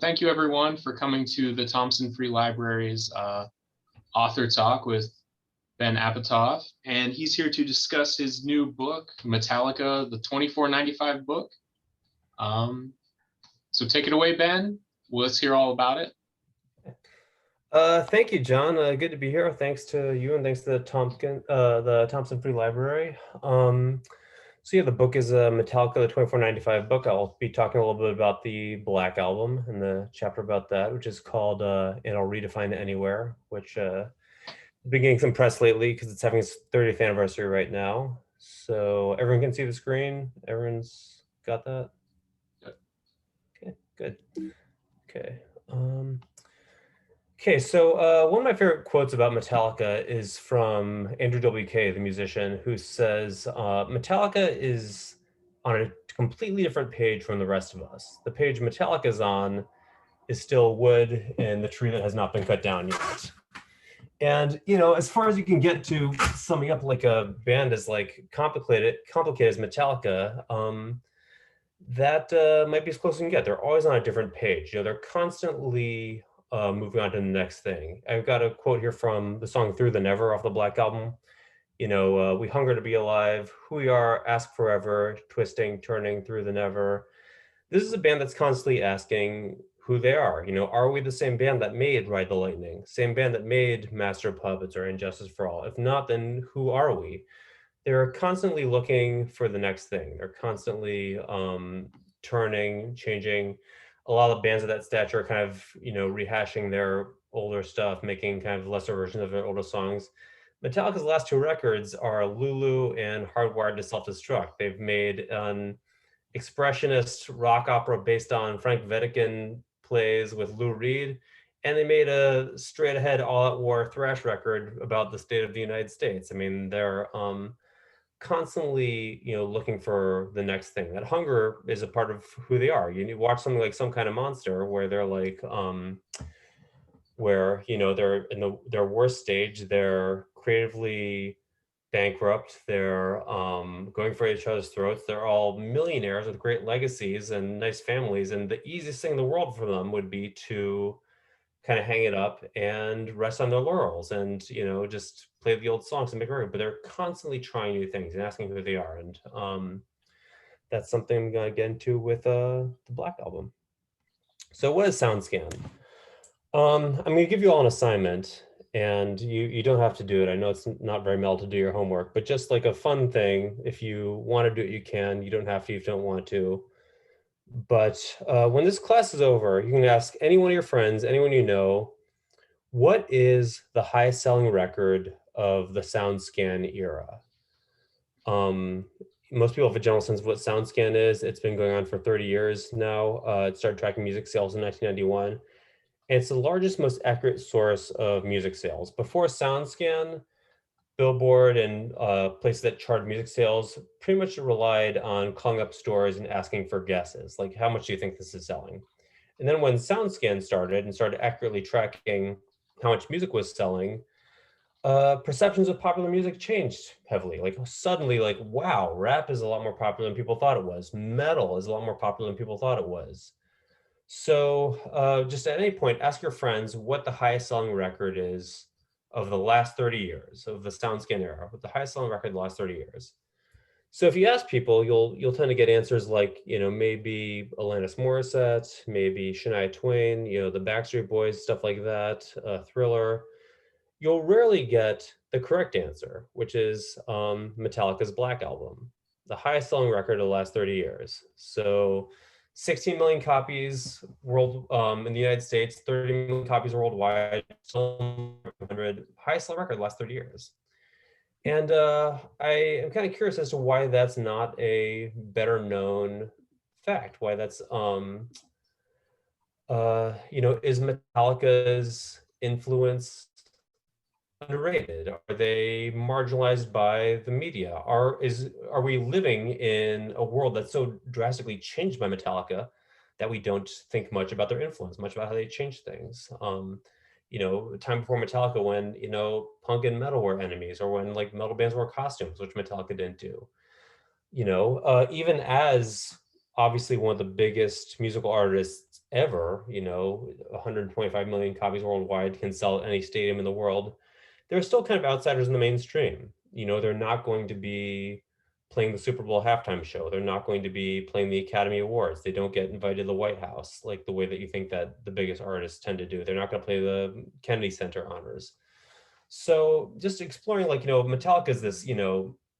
Thank you everyone for coming to the Thompson Free Library's author talk with Ben Apatoff. And he's here to discuss his new book, Metallica, the 2495 book. So take it away, Ben. Let's hear all about it. Thank you, John. Good to be here. Thanks to you and thanks to the Thompson Free Library. So yeah, the book is Metallica, the 2495 book. I'll be talking a little bit about the Black Album and the chapter about that, which is called And I'll Redefine Anywhere, which been getting some press lately because it's having its 30th anniversary right now. So everyone can see the screen. Everyone's got that? Okay, good. Okay. Okay, so one of my favorite quotes about Metallica is from Andrew WK, the musician, who says, Metallica is on a completely different page from the rest of us. The page Metallica is on is still wood and the tree that has not been cut down yet. And, you know, as far as you can get to summing up like a band as like complicated as Metallica, that might be as close as you can get. They're always on a different page. You know, they're constantly moving on to the next thing. I've got a quote here from the song Through the Never off the Black Album. You know, we hunger to be alive, who we are, ask forever, twisting, turning through the never. This is a band that's constantly asking who they are. You know, are we the same band that made Ride the Lightning? Same band that made Master of Puppets or Injustice for All? If not, then who are we? They're constantly looking for the next thing. They're constantly turning, changing. A lot of bands of that stature are kind of, you know, rehashing their older stuff, making kind of lesser versions of their older songs. Metallica's last two records are Lulu and Hardwired to Self-Destruct. They've made an expressionist rock opera based on Frank Wedekind plays with Lou Reed, and they made a straight ahead all out war thrash record about the state of the United States. I mean, they're constantly, you know, looking for the next thing. That hunger is a part of who they are. You watch something like Some Kind of Monster where they're like, where, you know, they're in their worst stage, they're creatively bankrupt, they're going for each other's throats, they're all millionaires with great legacies and nice families, and the easiest thing in the world for them would be to kind of hang it up and rest on their laurels and, you know, just play the old songs and make it work. But they're constantly trying new things and asking who they are. And that's something I'm going to get into with the Black Album. So what is SoundScan? I'm going to give you all an assignment, and you don't have to do it. I know it's not very metal to do your homework, but just like a fun thing. If you want to do it, you can. You don't have to if you don't want to. But when this class is over, you can ask any one of your friends, anyone you know, what is the highest selling record of the SoundScan era? Most people have a general sense of what SoundScan is. It's been going on for 30 years now. It started tracking music sales in 1991. And it's the largest, most accurate source of music sales. Before SoundScan, Billboard and places that chart music sales pretty much relied on calling up stores and asking for guesses, like how much do you think this is selling? And then when SoundScan started and started accurately tracking how much music was selling, perceptions of popular music changed heavily. Like suddenly, like, wow, rap is a lot more popular than people thought it was. Metal is a lot more popular than people thought it was. So just at any point, ask your friends what the highest selling record is of the last 30 years of the SoundScan era, with the highest selling record in the last 30 years. So if you ask people, you'll tend to get answers like, you know, maybe Alanis Morissette, maybe Shania Twain, you know, the Backstreet Boys, stuff like that, Thriller. You'll rarely get the correct answer, which is Metallica's Black Album, the highest selling record of the last 30 years. So 16 million copies in the United States, 30 million copies worldwide, 100 highest selling record the last 30 years. And I am kind of curious as to why that's not a better known fact, why that's, you know, is Metallica's influence underrated? Are they marginalized by the media? Are we living in a world that's so drastically changed by Metallica that we don't think much about their influence, much about how they change things? You know, time before Metallica, when, you know, punk and metal were enemies, or when like metal bands wore costumes, which Metallica didn't do. You know, even as obviously one of the biggest musical artists ever, 125 million copies worldwide, can sell at any stadium in the world, they're still kind of outsiders in the mainstream. They're not going to be playing the Super Bowl halftime show. They're not going to be playing the Academy Awards. They don't get invited to the White House like the way that you think that the biggest artists tend to do. They're not going to play the Kennedy Center honors. So just exploring, like, Metallica is this,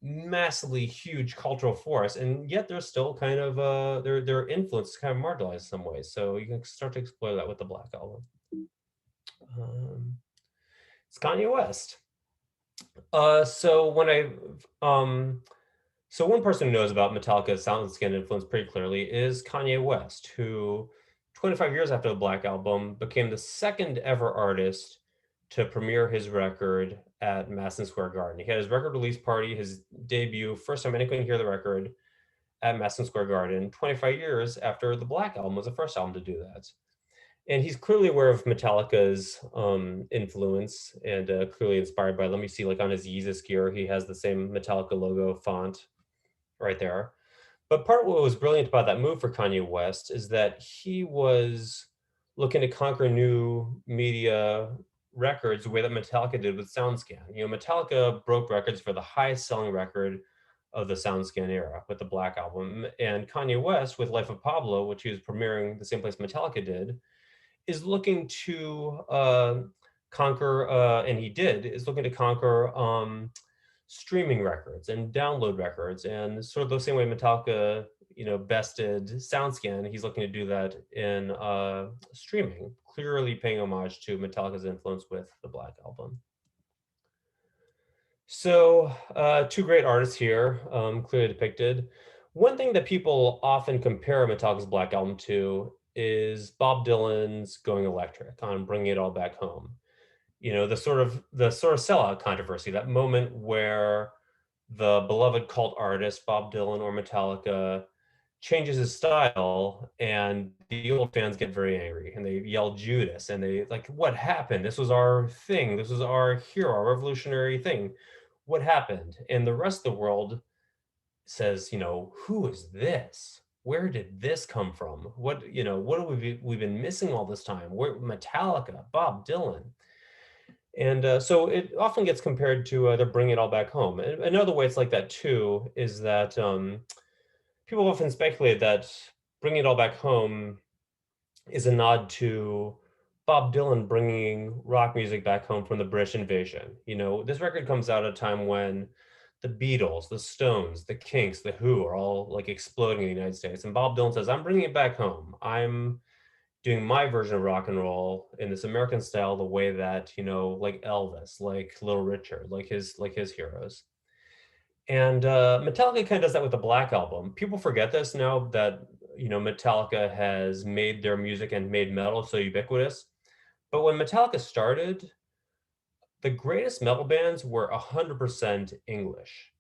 massively huge cultural force, and yet they're still kind of their influence is kind of marginalized in some ways. So you can start to explore that with the Black Album. Um, it's Kanye West. Uh, so when I um, so one person who knows about Metallica's SoundScan influence pretty clearly is Kanye West, who 25 years after the Black Album became the second ever artist to premiere his record at Madison Square Garden. He had his record release party, his debut, first time anyone could hear the record at Madison Square Garden, 25 years after the Black Album was the first album to do that. And he's clearly aware of Metallica's influence and clearly inspired by. Let me see, like on his Yeezus gear, he has the same Metallica logo font right there. But part of what was brilliant about that move for Kanye West is that he was looking to conquer new media records the way that Metallica did with SoundScan. Metallica broke records for the highest selling record of the SoundScan era with the Black Album. And Kanye West, with Life of Pablo, which he was premiering the same place Metallica did, is looking to conquer, and he did, is looking to conquer streaming records and download records, and sort of the same way Metallica, bested SoundScan, he's looking to do that in streaming, clearly paying homage to Metallica's influence with the Black Album. So two great artists here, clearly depicted. One thing that people often compare Metallica's Black Album to is Bob Dylan's Going Electric on Bringing It All Back Home. The sort of sellout controversy, that moment where the beloved cult artist Bob Dylan or Metallica changes his style, and the old fans get very angry and they yell Judas, and they like, what happened? This was our thing. This was our hero, our revolutionary thing. What happened? And the rest of the world says, who is this? Where did this come from? What have we been missing all this time? Where Metallica, Bob Dylan? And so it often gets compared to the Bring It All Back Home. And another way it's like that too is that people often speculate that Bring It All Back Home is a nod to Bob Dylan bringing rock music back home from the British invasion. This record comes out at a time when the Beatles, the Stones, the Kinks, the Who are all like exploding in the United States. And Bob Dylan says, I'm bringing it back home. I'm doing my version of rock and roll in this American style, the way that, like Elvis, like Little Richard, like his heroes. And Metallica kind of does that with the Black Album. People forget this now that, Metallica has made their music and made metal so ubiquitous. But when Metallica started, the greatest metal bands were 100% English.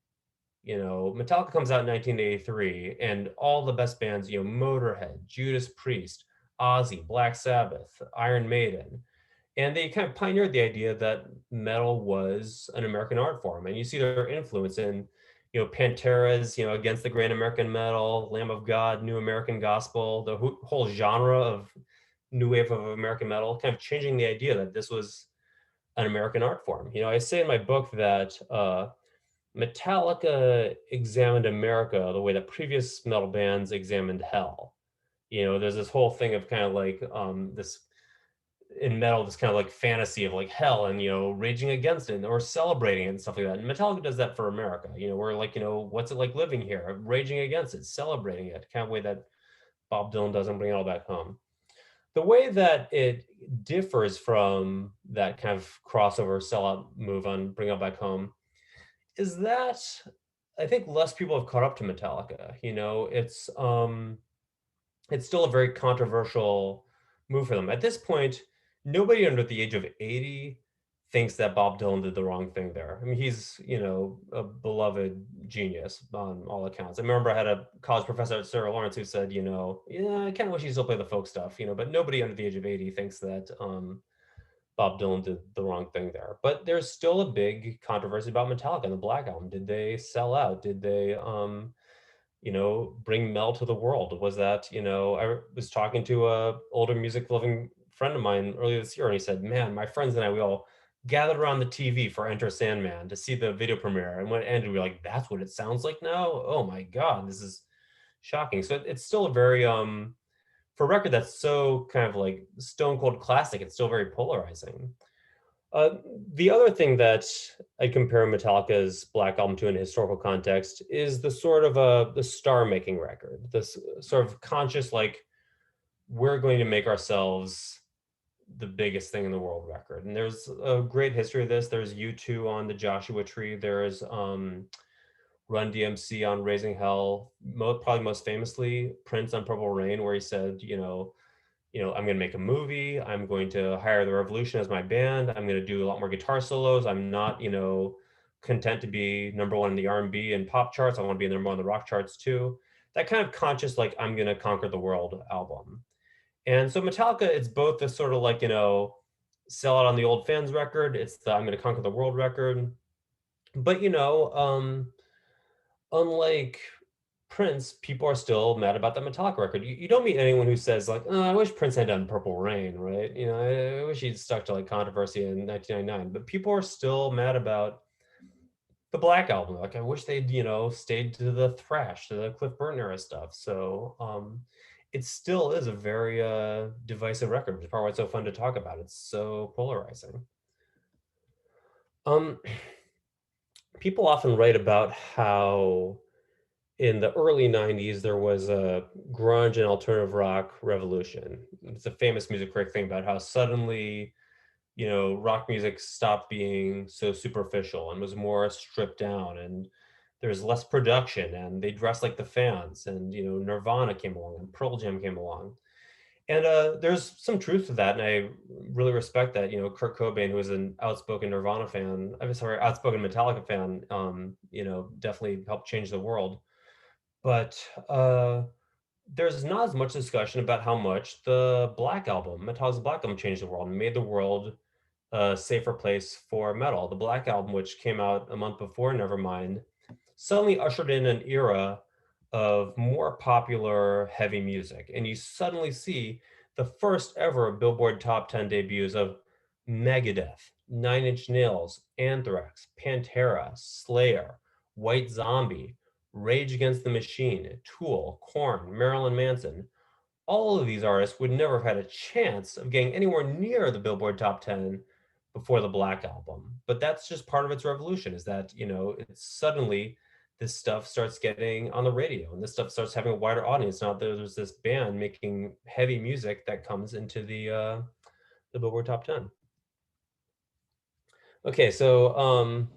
Metallica comes out in 1983, and all the best bands, Motorhead, Judas Priest, Ozzy, Black Sabbath, Iron Maiden, and they kind of pioneered the idea that metal was an American art form. And you see their influence in, Pantera's, Against the Grain American Metal, Lamb of God, New American Gospel, the whole genre of new wave of American metal, kind of changing the idea that this was an American art form. I say in my book that Metallica examined America the way that previous metal bands examined hell. There's this whole thing of kind of like this in metal, this kind of like fantasy of like hell and, raging against it or celebrating it and stuff like that. And Metallica does that for America. We're like, what's it like living here? Raging against it, celebrating it, kind of way that Bob Dylan doesn't Bring It All Back Home. The way that it differs from that kind of crossover sellout move on Bring It All Back Home is that I think less people have caught up to Metallica. It's still a very controversial move for them. At this point, nobody under the age of 80 thinks that Bob Dylan did the wrong thing there. I mean, he's, a beloved genius on all accounts. I remember I had a college professor at Sarah Lawrence who said, yeah, I kind of wish he still played the folk stuff, but nobody under the age of 80 thinks that Bob Dylan did the wrong thing there. But there's still a big controversy about Metallica and the Black Album. Did they sell out? Did they bring Mel to the world? Was that, I was talking to a older music loving friend of mine earlier this year, and he said, man, my friends and I, we all gathered around the TV for Enter Sandman to see the video premiere. And when it ended, we were like, that's what it sounds like now? Oh my God, this is shocking. So it's still a very, for a record that's so kind of like stone cold classic, it's still very polarizing. Uh, the other thing that I compare Metallica's Black Album to in a historical context is the sort of the star making record, this sort of conscious, like, we're going to make ourselves the biggest thing in the world record. And there's a great history of this. There's U2 on the Joshua Tree. There's Run DMC on Raising Hell. Probably most famously, Prince on Purple Rain, where he said, I'm going to make a movie. I'm going to hire the Revolution as my band. I'm going to do a lot more guitar solos. I'm not, content to be number one in the R&B and pop charts. I want to be number one in the rock charts too. That kind of conscious, like, I'm going to conquer the world album. And so Metallica, it's both the sort of like, sell out on the old fans record. It's the I'm going to conquer the world record. But, unlike Prince, people are still mad about the Metallica record. You don't meet anyone who says like, oh, I wish Prince had done Purple Rain, right? I wish he'd stuck to like controversy in 1999. But people are still mad about the Black Album. Like, I wish they'd, stayed to the thrash, to the Cliff Burton era stuff. So it still is a very divisive record, which is part why it's so fun to talk about. It's so polarizing. Um, People often write about how in the early 90s there was a grunge and alternative rock revolution. It's a famous music critic thing about how suddenly, rock music stopped being so superficial and was more stripped down, and there's less production and they dress like the fans, and Nirvana came along and Pearl Jam came along. And there's some truth to that, and I really respect that. Kurt Cobain, who was an outspoken Nirvana fan, I'm sorry, outspoken Metallica fan, definitely helped change the world. But there's not as much discussion about how much the Black Album, Metallica's Black Album, changed the world and made the world a safer place for metal. The Black Album, which came out a month before Nevermind, suddenly ushered in an era of more popular heavy music. And you suddenly see the first ever Billboard Top 10 debuts of Megadeth, Nine Inch Nails, Anthrax, Pantera, Slayer, White Zombie, Rage Against the Machine, Tool, Korn, Marilyn Manson. All of these artists would never have had a chance of getting anywhere near the Billboard Top 10 before the Black Album. But that's just part of its revolution, is that, it's suddenly this stuff starts getting on the radio and this stuff starts having a wider audience. Now there's this band making heavy music that comes into the Billboard Top 10. Okay, so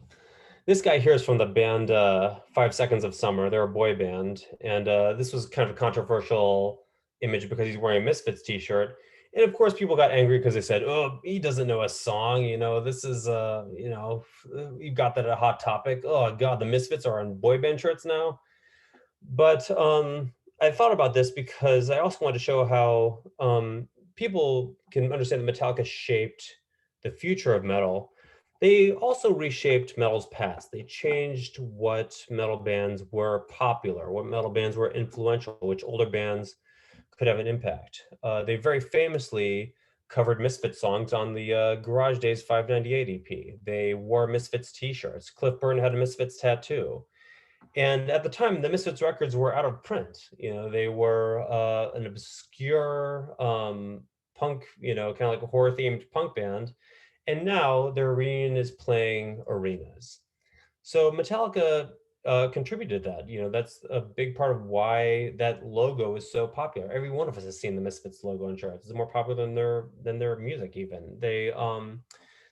this guy here is from the band 5 Seconds of Summer. They're a boy band. And this was kind of a controversial image because he's wearing a Misfits t-shirt. And of course, people got angry because they said, oh, he doesn't know a song. This is, you got that at a Hot Topic. Oh, God, the Misfits are on boy band shirts now. But I thought about this because I also wanted to show how people can understand that Metallica shaped the future of metal. They also reshaped metal's past. They changed what metal bands were popular, what metal bands were influential, which older bands could have an impact. They very famously covered Misfits songs on the Garage Days 598 EP. They wore Misfits t-shirts. Cliff Burton had a Misfits tattoo. And at the time, the Misfits records were out of print. They were an obscure punk, kind of like a horror-themed punk band. And now their reunion is playing arenas. So Metallica contributed to that. That's a big part of why that logo is so popular. Every one of us has seen the Misfits logo on charts. It's more popular than their music even.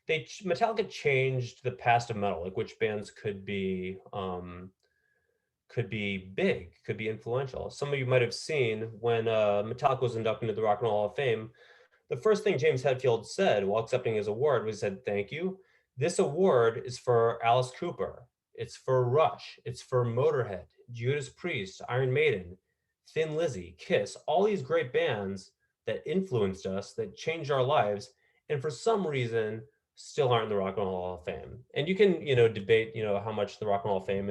Metallica changed the past of metal, like which bands could be big, could be influential. Some of you might have seen when Metallica was inducted into the Rock and Roll Hall of Fame, the first thing James Hetfield said while accepting his award was, he said, thank you. This award is for Alice Cooper. It's for Rush. It's for Motorhead, Judas Priest, Iron Maiden, Thin Lizzy, Kiss, all these great bands that influenced us, that changed our lives, and for some reason still aren't in the Rock and Roll Hall of Fame. And you can, debate, how much the Rock and Roll Hall of Fame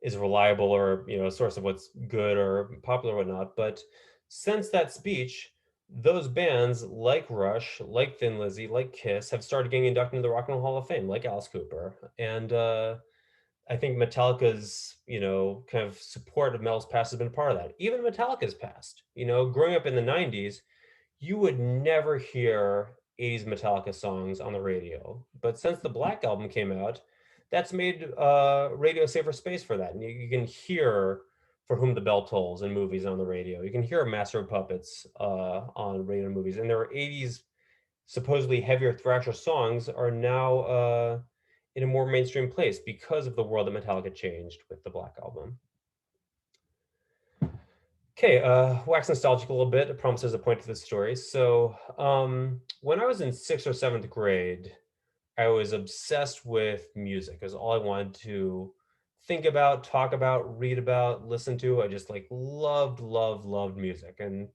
is reliable or, a source of what's good or popular or whatnot. But since that speech, those bands like Rush, like Thin Lizzy, like Kiss have started getting inducted into the Rock and Roll Hall of Fame, like Alice Cooper. And I think Metallica's, kind of support of metal's past has been part of that. Even Metallica's past, growing up in the 90s, you would never hear 80s Metallica songs on the radio. But since the Black Album came out, that's made radio a safer space for that. And you can hear For Whom the Bell Tolls in movies on the radio. You can hear Master of Puppets on radio and movies. And there were 80s supposedly heavier thrasher songs are now in a more mainstream place because of the world that Metallica changed with the Black Album. Okay, wax nostalgic a little bit. I promise there's a point to this story. So when I was in 6th or 7th grade, I was obsessed with music. It was all I wanted to think about, talk about, read about, listen to. I just loved music. And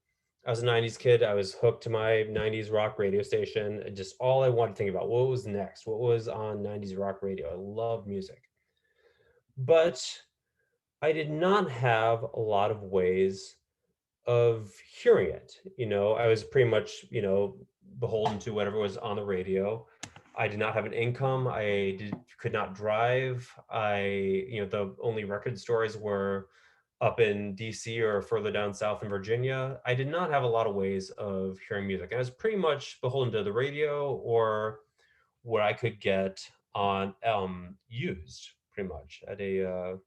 I was a 90s kid. I was hooked to my 90s rock radio station. And just all I wanted to think about, what was next? What was on 90s rock radio? I loved music. But I did not have a lot of ways of hearing it. I was pretty much, beholden to whatever was on the radio. I did not have an income. Could not drive. The only record stores were up in DC or further down south in Virginia. I did not have a lot of ways of hearing music. I was pretty much beholden to the radio or what I could get on used, pretty much at a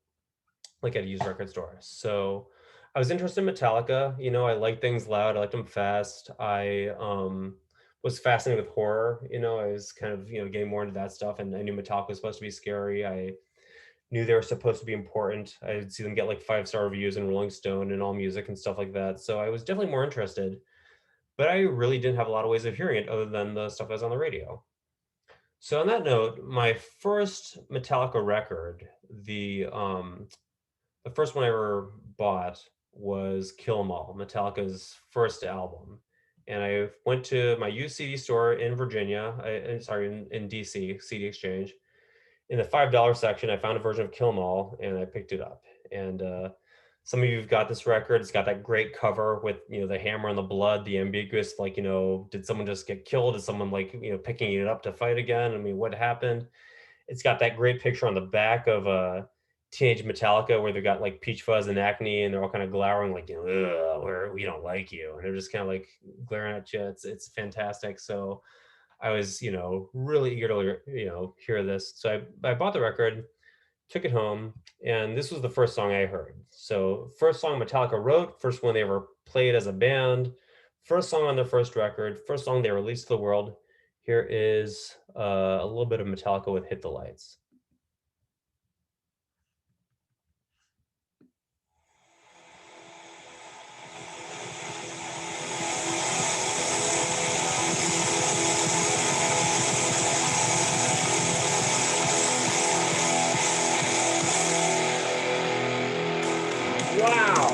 used record store. So I was interested in Metallica. I like things loud. I liked them fast. I was fascinated with horror. I was kind of, getting more into that stuff. And I knew Metallica was supposed to be scary. I knew they were supposed to be important. I'd see them get like 5-star reviews in Rolling Stone and All Music and stuff like that. So I was definitely more interested. But I really didn't have a lot of ways of hearing it other than the stuff that was on the radio. So on that note, my first Metallica record, the first one I ever bought was Kill 'Em All, Metallica's first album. And I went to my used CD store in Virginia, in DC, CD Exchange. In the $5 section, I found a version of Kill 'Em All, and I picked it up. And some of you have got this record. It's got that great cover with, the hammer and the blood, the ambiguous, did someone just get killed? Is someone picking it up to fight again? I mean, what happened? It's got that great picture on the back of Teenage Metallica where they've got like peach fuzz and acne and they're all kind of glowering we don't like you. And they're just kind of like glaring at you. It's fantastic. So I was, really eager to, hear this. So I bought the record, took it home, and this was the first song I heard. So first song Metallica wrote, first one they ever played as a band, first song on their first record, first song they released to the world. Here is a little bit of Metallica with Hit the Lights. Wow.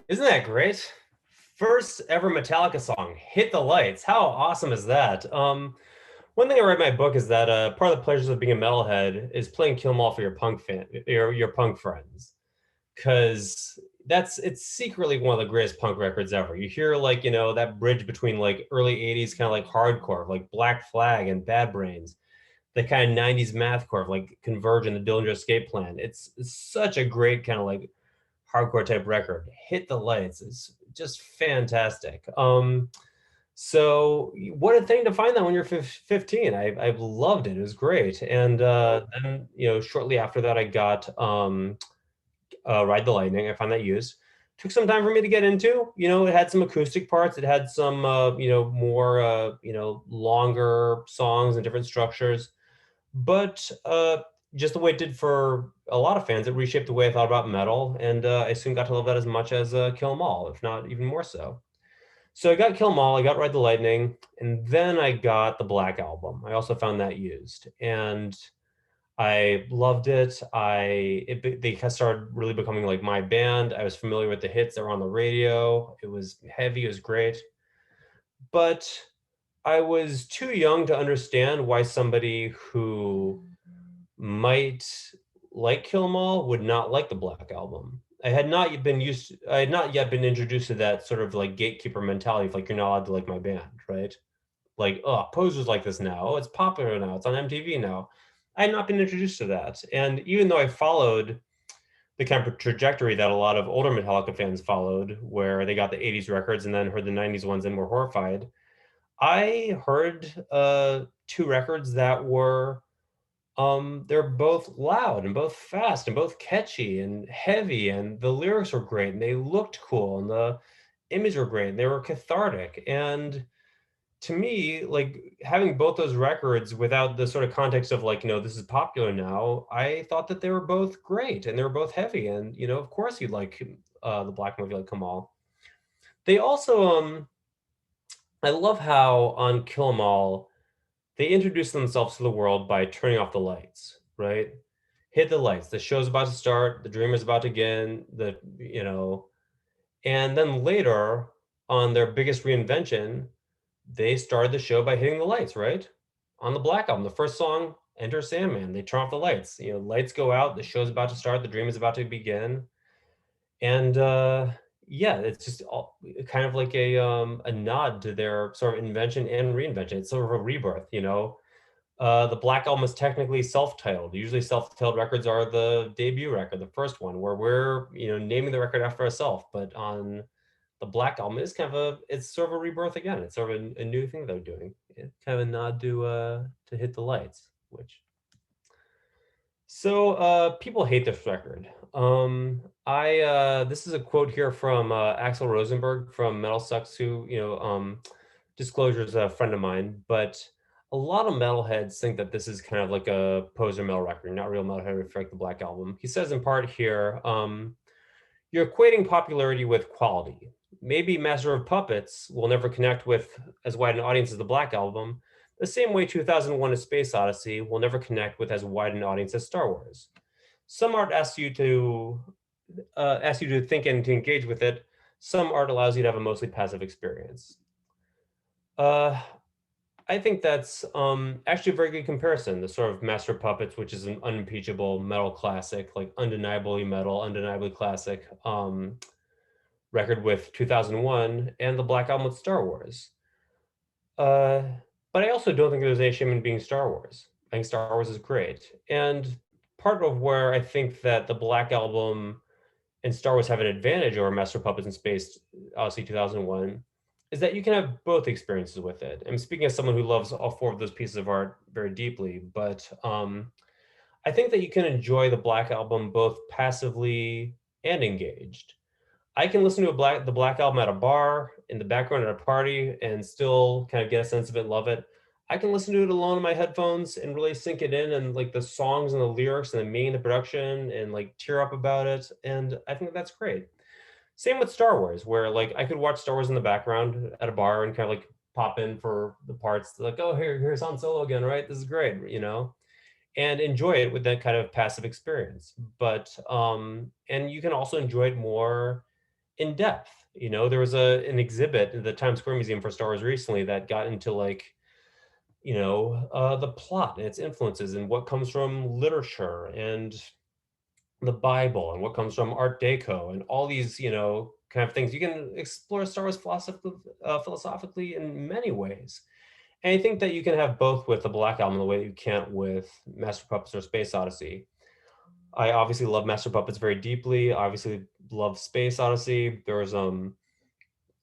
Isn't that great? First ever Metallica song, Hit the Lights. How awesome is that? One thing I write in my book is that part of the pleasures of being a metalhead is playing Kill 'Em All for your punk punk friends. because it's secretly one of the greatest punk records ever. You hear like, that bridge between like early 80s kind of like hardcore, like Black Flag and Bad Brains, the kind of 90s mathcore, like Converge and the Dillinger Escape Plan. It's such a great kind of like hardcore type record. Hit the Lights is just fantastic. So what a thing to find that when you're 15. I loved it. It was great. And then, shortly after that, I got Ride the Lightning. I found that used. Took some time for me to get into. It had some acoustic parts. It had some, more, longer songs and different structures. But just the way it did for a lot of fans, it reshaped the way I thought about metal. And I soon got to love that as much as Kill 'Em All, if not even more so. So I got Kill 'Em All, I got Ride the Lightning, and then I got the Black Album. I also found that used. And I loved it. They started really becoming like my band. I was familiar with the hits that were on the radio. It was heavy, it was great. But I was too young to understand why somebody who might like Kill 'Em All would not like the Black Album. I had not yet been introduced to that sort of like gatekeeper mentality of like you're not allowed to like my band, right? Like, oh, posers like this now. Oh, it's popular now. It's on MTV now. I had not been introduced to that. And even though I followed the kind of trajectory that a lot of older Metallica fans followed, where they got the 80s records and then heard the 90s ones and were horrified, I heard two records that were they're both loud and both fast and both catchy and heavy, and the lyrics were great and they looked cool and the images were great and they were cathartic. And to me, like having both those records without the sort of context of like, this is popular now, I thought that they were both great and they were both heavy. And, of course you'd like the Black movie like Kamal. They also, I love how on Kill 'Em All, they introduce themselves to the world by turning off the lights, right? Hit the lights. The show's about to start. The dream is about to begin. And then later on their biggest reinvention, they started the show by hitting the lights, right? On the Black Album, the first song, Enter Sandman. They turn off the lights. Lights go out. The show's about to start. The dream is about to begin. And yeah, it's just kind of like a nod to their sort of invention and reinvention. It's sort of a rebirth. The Black Album is technically self-titled. Usually self-titled records are the debut record, the first one, where we're, naming the record after ourselves. But on the Black Album, it's sort of a rebirth again. It's sort of a new thing they're doing. It's kind of a nod to Hit the Lights, which. So people hate this record. I this is a quote here from Axel Rosenberg from Metal Sucks, who Disclosure is a friend of mine, but a lot of metalheads think that this is kind of like a poser metal record, not real metalhead like the Black Album. He says in part here, you're equating popularity with quality. Maybe Master of Puppets will never connect with as wide an audience as the Black Album, the same way 2001: A Space Odyssey will never connect with as wide an audience as Star Wars. Some art asks you to think and to engage with it. Some art allows you to have a mostly passive experience. I think that's actually a very good comparison. The sort of Master of Puppets, which is an unimpeachable metal classic, like undeniably metal, undeniably classic record with 2001, and the Black Album with Star Wars. But I also don't think there's any shame in being Star Wars. I think Star Wars is great. And part of where I think that the Black Album and Star Wars have an advantage over Master of Puppets and Space Odyssey 2001 is that you can have both experiences with it. I'm speaking as someone who loves all four of those pieces of art very deeply, but I think that you can enjoy the Black Album both passively and engaged. I can listen to the Black Album at a bar, in the background at a party, and still kind of get a sense of it and love it. I can listen to it alone in my headphones and really sink it in, and like the songs and the lyrics and the meaning, the production, and like tear up about it. And I think that's great. Same with Star Wars, where like I could watch Star Wars in the background at a bar and kind of like pop in for the parts like, oh, here's Han Solo again, right? This is great, and enjoy it with that kind of passive experience. But and you can also enjoy it more in depth. There was an exhibit in the Times Square Museum for Star Wars recently that got into like, the plot and its influences and what comes from literature and the Bible and what comes from Art Deco and all these, kind of things. You can explore Star Wars philosophically in many ways. And I think that you can have both with the Black Album the way that you can't with Master Puppets or Space Odyssey. I obviously love Master Puppets very deeply. I obviously love Space Odyssey. There was an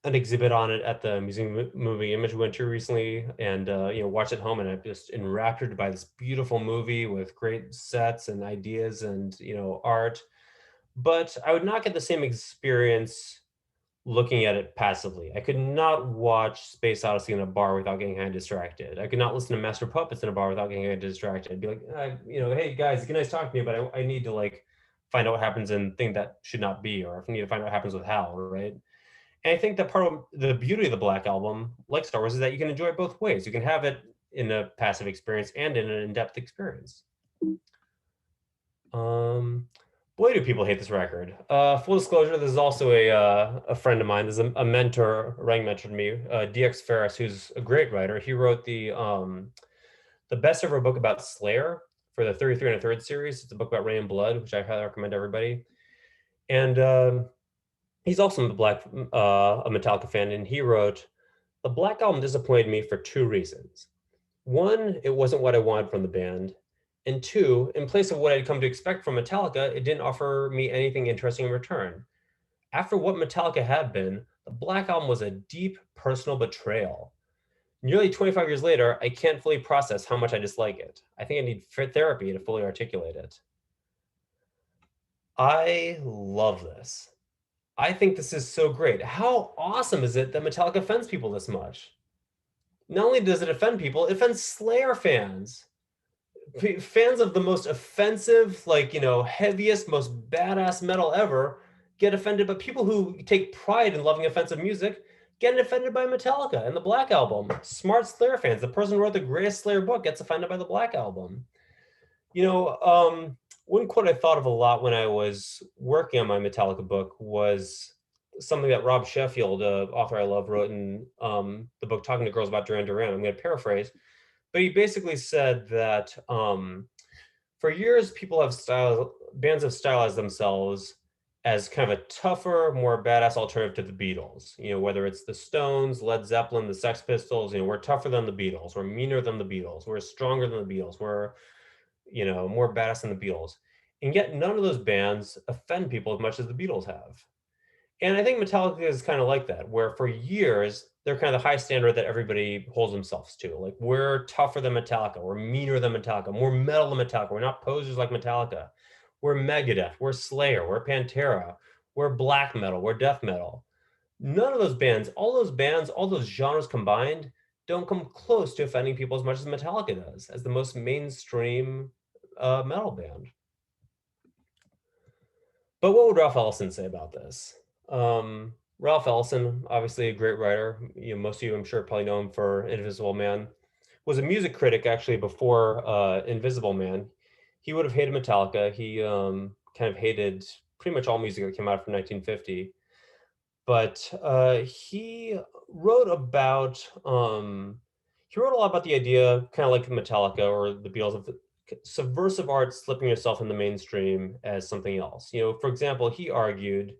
exhibit on it at the Museum Movie Image we went to recently, and watched at home, and I'm just enraptured by this beautiful movie with great sets and ideas and art. But I would not get the same experience looking at it passively. I could not watch Space Odyssey in a bar without getting kind of distracted. I could not listen to Master Puppets in a bar without getting kind of distracted. I'd be like, hey guys, it's nice talking to you, but I need to like find out what happens in thing that should not be, or if I need to find out what happens with Hal, right? And I think that part of the beauty of the Black Album, like Star Wars, is that you can enjoy it both ways. You can have it in a passive experience and in an in-depth experience. Um, Boy, do people hate this record. Full disclosure, this is also a friend of mine. This is a mentor, a rank mentor to me, DX Ferris, who's a great writer. He wrote the best ever book about Slayer for the 33 and a third series. It's a book about Rain and Blood, which I highly recommend to everybody. And he's also a Metallica fan, and he wrote, "The Black Album disappointed me for two reasons. One, it wasn't what I wanted from the band. And two, in place of what I'd come to expect from Metallica, it didn't offer me anything interesting in return. After what Metallica had been, the Black Album was a deep personal betrayal. Nearly 25 years later, I can't fully process how much I dislike it. I think I need therapy to fully articulate it." I love this. I think this is so great. How awesome is it that Metallica offends people this much? Not only does it offend people, it offends Slayer fans. Fans of the most offensive, heaviest, most badass metal ever get offended, but people who take pride in loving offensive music get offended by Metallica and the Black Album. Smart Slayer fans, the person who wrote the greatest Slayer book gets offended by the Black Album. One quote I thought of a lot when I was working on my Metallica book was something that Rob Sheffield, author I love, wrote in the book Talking to Girls About Duran Duran. I'm going to paraphrase, but he basically said that for years, bands have stylized themselves as kind of a tougher, more badass alternative to the Beatles. Whether it's the Stones, Led Zeppelin, the Sex Pistols, we're tougher than the Beatles, we're meaner than the Beatles, we're stronger than the Beatles, we're more badass than the Beatles. And yet none of those bands offend people as much as the Beatles have. And I think Metallica is kind of like that, where for years, they're kind of the high standard that everybody holds themselves to. Like, we're tougher than Metallica, we're meaner than Metallica, more metal than Metallica, we're not posers like Metallica. We're Megadeth, we're Slayer, we're Pantera, we're black metal, we're death metal. None of those bands, all those genres combined, don't come close to offending people as much as Metallica does, as the most mainstream metal band. But what would Ralph Ellison say about this? Ralph Ellison, obviously a great writer. Most of you, I'm sure, probably know him for Invisible Man. Was a music critic actually before Invisible Man. He would have hated Metallica. He kind of hated pretty much all music that came out from 1950. But he wrote he wrote a lot about the idea, kind of like Metallica or the Beatles, of subversive art slipping itself in the mainstream as something else. For example, he argued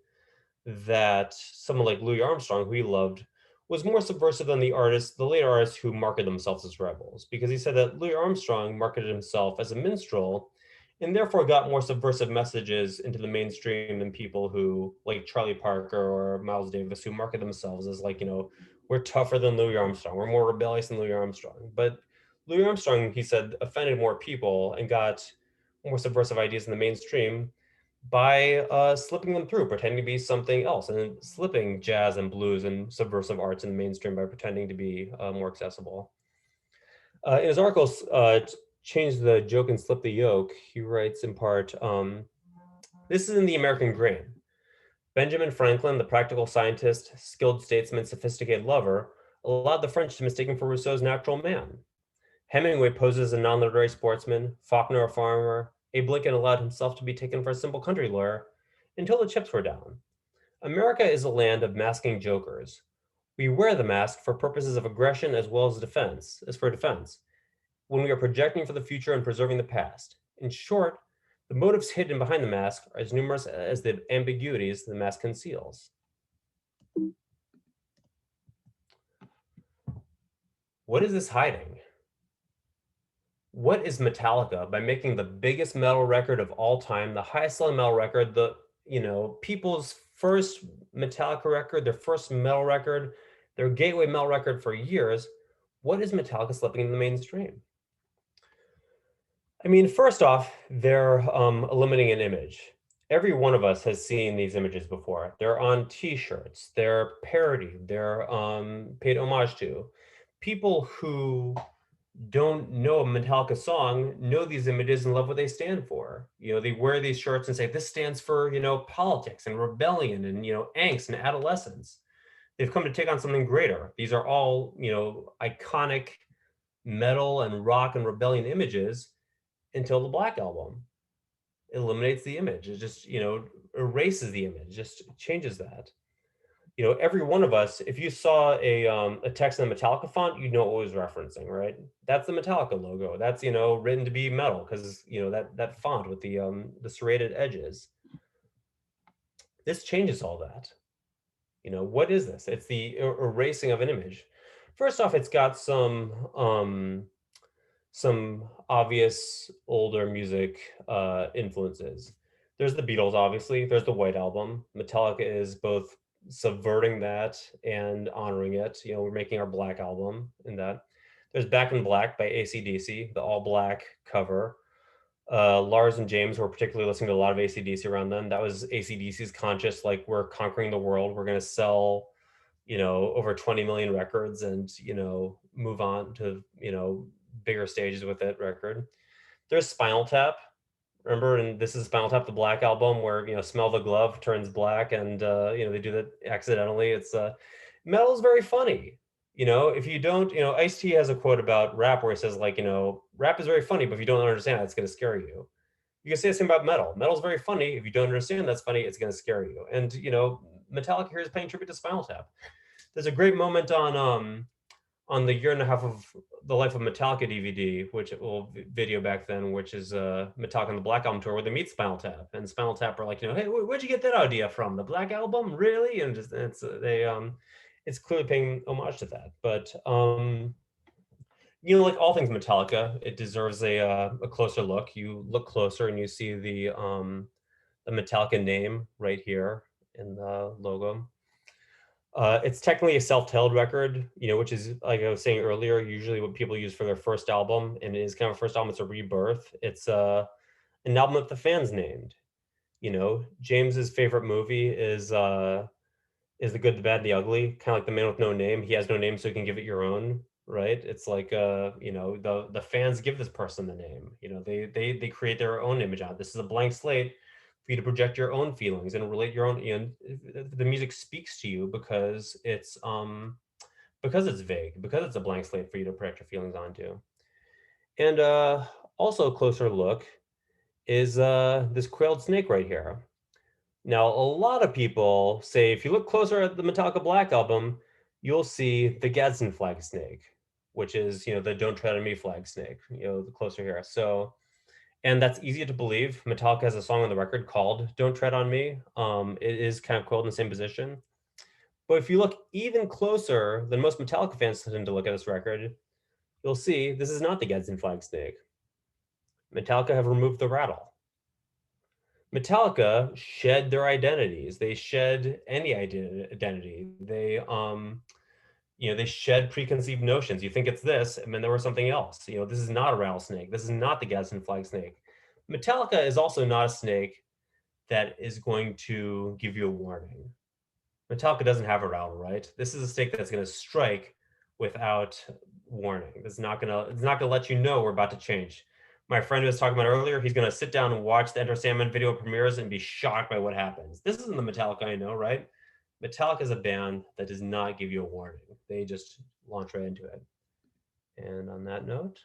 that someone like Louis Armstrong, who he loved, was more subversive than the later artists who marketed themselves as rebels, because he said that Louis Armstrong marketed himself as a minstrel and therefore got more subversive messages into the mainstream than people who, like Charlie Parker or Miles Davis, who market themselves as we're tougher than Louis Armstrong, we're more rebellious than Louis Armstrong. But Louis Armstrong, he said, offended more people and got more subversive ideas in the mainstream by slipping them through, pretending to be something else, and slipping jazz and blues and subversive arts in the mainstream by pretending to be more accessible. In his article, Change the Joke and Slip the Yoke, he writes in part, this is in the American grain. Benjamin Franklin, the practical scientist, skilled statesman, sophisticated lover, allowed the French to mistake him for Rousseau's natural man. Hemingway poses as a non-literary sportsman, Faulkner a farmer, Abe Lincoln allowed himself to be taken for a simple country lawyer until the chips were down. America is a land of masking jokers. We wear the mask for purposes of aggression as well as defense, when we are projecting for the future and preserving the past. In short, The motives hidden behind the mask are as numerous as the ambiguities the mask conceals. What is this hiding? What is Metallica by making the biggest metal record of all time, the highest selling metal record, people's first Metallica record, their first metal record, their gateway metal record for years? What is Metallica slipping in the mainstream? I mean, first off, they're eliminating an image. Every one of us has seen these images before. They're on T-shirts. They're parodied. They're paid homage to. People who don't know a Metallica song know these images and love what they stand for. They wear these shirts and say, this stands for, politics and rebellion and, angst and adolescence. They've come to take on something greater. These are all, iconic metal and rock and rebellion images until the Black Album eliminates the image. It just, erases the image, just changes that. Every one of us, if you saw a text in the Metallica font, you know what it was referencing, right? That's the Metallica logo. That's, written to be metal because, that font with the serrated edges. This changes all that. What is this? It's the erasing of an image. First off, it's got some obvious older music influences. There's the Beatles, obviously. There's the White Album. Metallica is both subverting that and honoring it. We're making our Black Album in that. There's Back in Black by AC/DC, the all black cover. Lars and James were particularly listening to a lot of AC/DC around then. That was AC/DC's conscious, like, we're conquering the world. We're going to sell, over 20 million records and, move on to, bigger stages with that record. There's Spinal Tap. Remember, and this is Spinal Tap, the Black Album, where, Smell the Glove turns black and, they do that accidentally. It's metal is very funny. If you don't, Ice-T has a quote about rap where he says, like, rap is very funny, but if you don't understand it, it's going to scare you. You can say the same about metal. Metal's very funny. If you don't understand that's funny, it's going to scare you. And, Metallica here is paying tribute to Spinal Tap. There's a great moment on the year and a half of the Life of Metallica DVD, which will video back then, which is Metallica on the Black Album tour, where they meet Spinal Tap, and Spinal Tap are like, hey, where'd you get that idea from? The Black Album, really? And just it's clearly paying homage to that. But like all things Metallica, it deserves a closer look. You look closer and you see the Metallica name right here in the logo. It's technically a self-titled record, which is, like I was saying earlier, usually what people use for their first album, and it is kind of a first album. It's a rebirth. It's an album that the fans named. James's favorite movie is The Good, the Bad, and the Ugly. Kind of like The Man with No Name. He has no name, so you can give it your own, right? It's like the fans give this person the name. They create their own image on it. This is a blank slate for you to project your own feelings and relate your own. The music speaks to you because it's vague, because it's a blank slate for you to project your feelings onto. And also a closer look is this coiled snake right here. Now, a lot of people say if you look closer at the Metallica Black Album, you'll see the Gadsden flag snake, which is, the Don't Tread on Me flag snake, the closer here. So, and that's easy to believe. Metallica has a song on the record called Don't Tread on Me. It is kind of coiled in the same position. But if you look even closer than most Metallica fans tend to look at this record, you'll see this is not the Gadsden flag snake. Metallica have removed the rattle. Metallica shed their identities. They shed any identity. They they shed preconceived notions. You think it's this, and then there was something else. This is not a rattlesnake. This is not the Gadsden flag snake. Metallica is also not a snake that is going to give you a warning. Metallica doesn't have a rattle, right? This is a snake that's going to strike without warning. It's not gonna let you know we're about to change. My friend was talking about earlier, he's going to sit down and watch the Enter Sandman video premieres and be shocked by what happens. This isn't the Metallica I know, right? Metallica is a band that does not give you a warning. They just launch right into it. And on that note,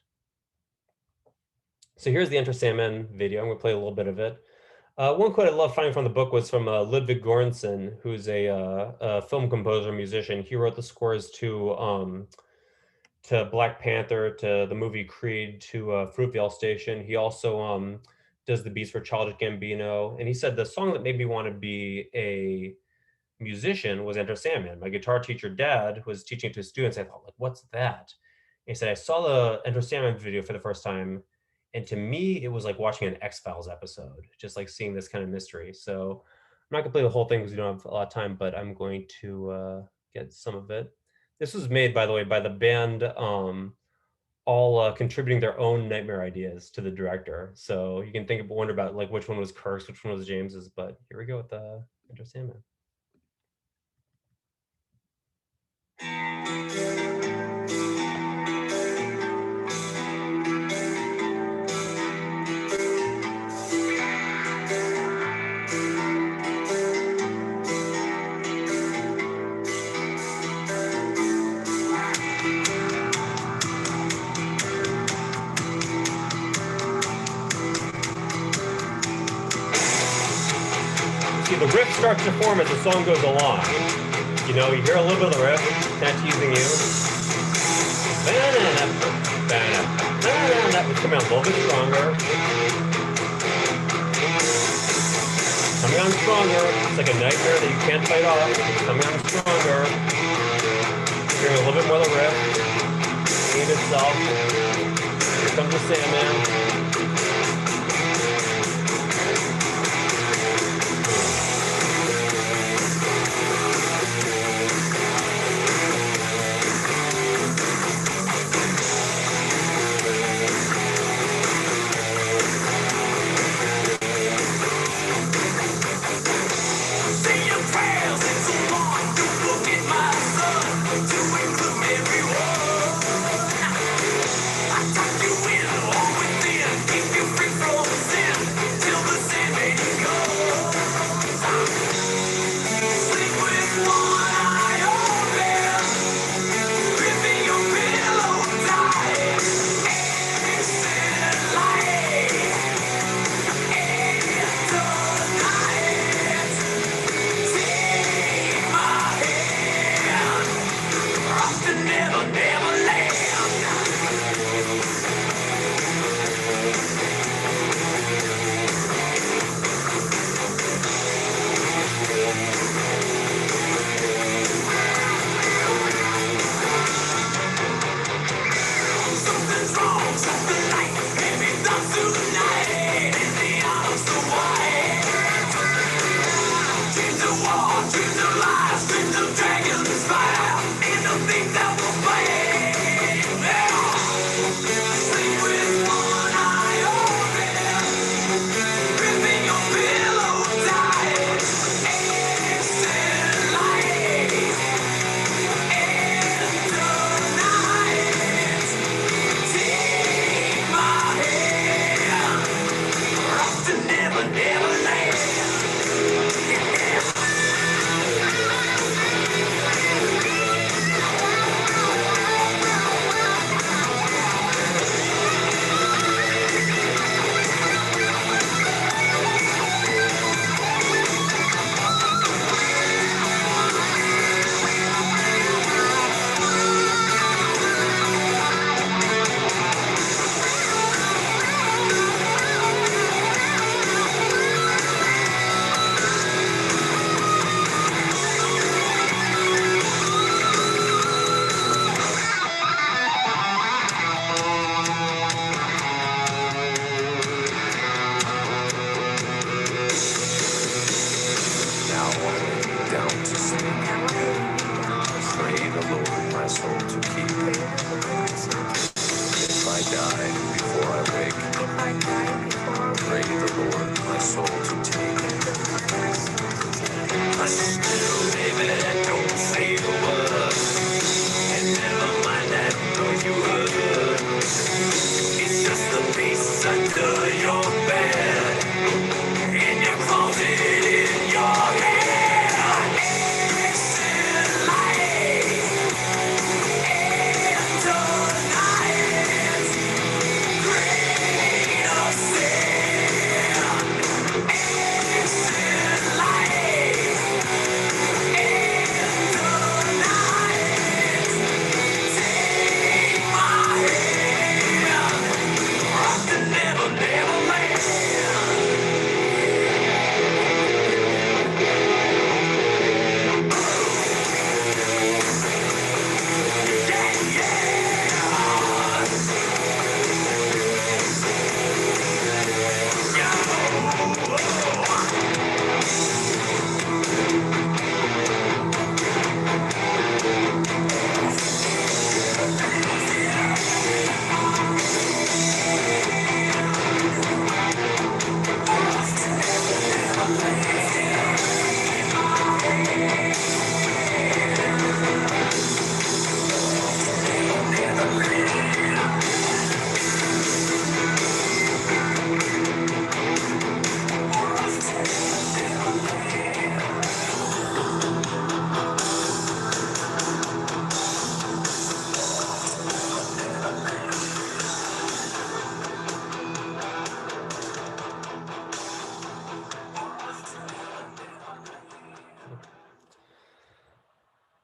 so here's the Enter Sandman video. I'm going to play a little bit of it. One quote I love finding from the book was from Ludwig Göransson, who's a film composer, musician. He wrote the scores to Black Panther, to the movie Creed, to Fruitvale Station. He also does the beats for Childish Gambino. And he said the song that made me want to be a musician was Enter Sandman. My guitar teacher dad was teaching it to students. I thought, like, what's that? And he said, I saw the Enter Sandman video for the first time. And to me, it was like watching an X-Files episode, just like seeing this kind of mystery. So I'm not gonna play the whole thing because we don't have a lot of time, but I'm going to get some of it. This was made, by the way, by the band, all contributing their own nightmare ideas to the director. So you can wonder about like which one was Kirk's, which one was James's. But here we go with the Enter Sandman. See, the riff starts to form as the song goes along. You know, you hear a little bit of the riff, kind of teasing you. It's coming on a little bit stronger. Coming on stronger. It's like a nightmare that you can't fight off. It's coming on stronger. Hearing a little bit more of the riff. Seeing itself. Here comes the Sandman.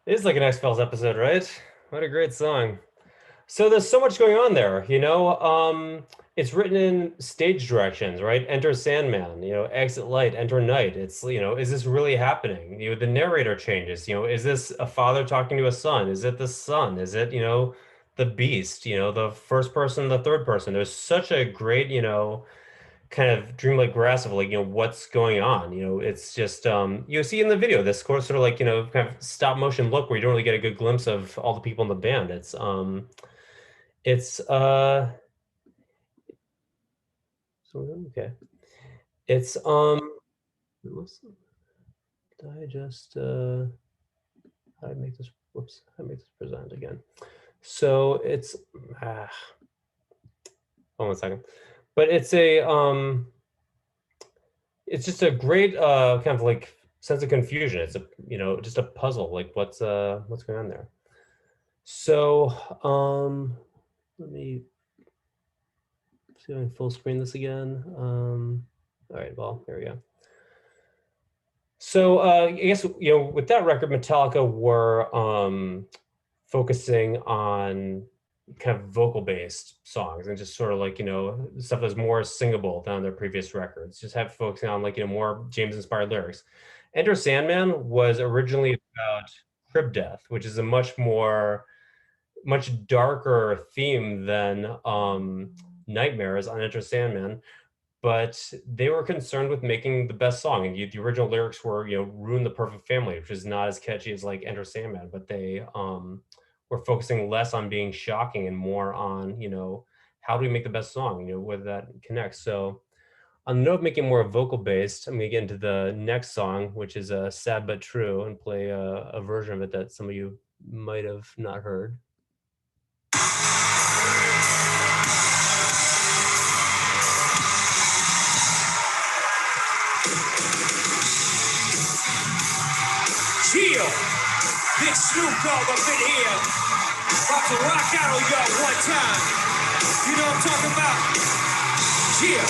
It is like an X-Files episode, right? What a great song. So there's so much going on there, you know. It's written in stage directions, right? Enter Sandman, you know, exit light, enter night. It's, you know, is this really happening? You know, the narrator changes, you know, is this a father talking to a son? Is it the son? Is it, you know, the beast, you know, the first person, the third person? There's such a great, you know, kind of dreamlike grasp of like, you know, what's going on. You know, it's just you see in the video this sort of like, you know, kind of stop motion look where you don't really get a good glimpse of all the people in the band. It's okay. It's what's- did I just how do I make this, whoops, how do I make this present again? So it's ah, hold on a second. But it's just a great kind of like sense of confusion. It's a, you know, just a puzzle, like what's going on there. So let me see if I can full screen this again. All right, well, here we go. So I guess, you know, with that record, Metallica were focusing on kind of vocal based songs and just sort of like, you know, stuff that's more singable than on their previous records. Just have focusing on like, you know, more James inspired lyrics. Enter Sandman was originally about crib death, which is a much darker theme than Nightmares on Enter Sandman, but they were concerned with making the best song. And the original lyrics were, you know, ruin the perfect family, which is not as catchy as like Enter Sandman, but they were focusing less on being shocking and more on, you know, how do we make the best song, you know, whether that connects. So on the note of making more vocal based, I'm gonna get into the next song, which is Sad But True, and play a version of it that some of you might have not heard. Chill, big Snoop Dogg up in here. About to rock out on y'all one time. You know what I'm talking about? Chill.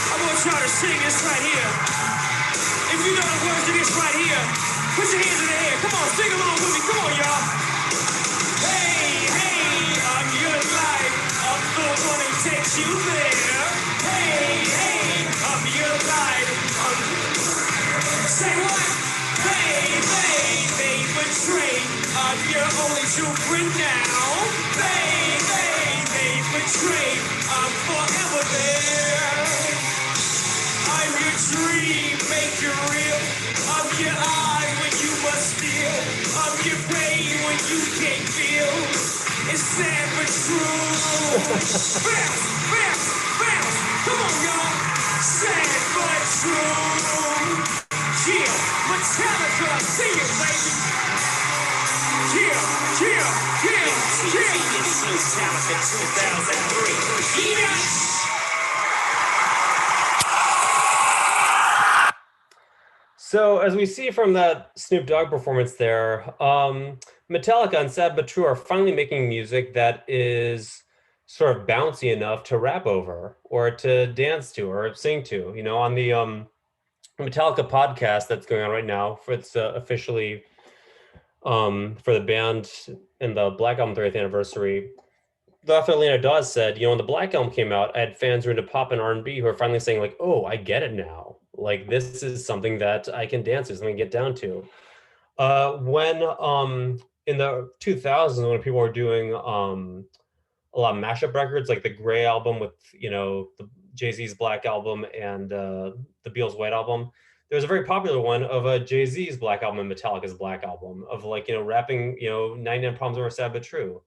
I want y'all to sing this right here. If you know the words to this right here, put your hands in the air. Come on, sing along with me. Come on, y'all. Hey, hey, I'm your life. I'm the one who takes you there. Hey, hey, I'm your life. Say what? They betray. I'm your only true friend now. They betray. I'm forever there. I'm your dream, make you real. I'm your eye when you must feel. I'm your pain when you can't feel. It's sad but true. Bounce, bounce, bounce. Come on, y'all. Sad but true. Yeah, Metallica, see it, baby. Metallica 2003. So as we see from that Snoop Dogg performance there, Metallica and Sad But True are finally making music that is sort of bouncy enough to rap over or to dance to or sing to. You know, on the Metallica podcast that's going on right now, for it's officially for the band in the Black Album 30th anniversary. The author Lena Dawes said, you know, when the Black Album came out, I had fans who were into pop and R&B who are finally saying like, oh, I get it now. Like this is something that I can dance to, something to get down to. When in the 2000s, when people were doing a lot of mashup records, like the Gray album with, you know, the Jay-Z's Black Album and the Beatles' White Album, there was a very popular one of Jay-Z's Black Album and Metallica's Black Album of like, you know, rapping, you know, 99 Problems Are Sad But True.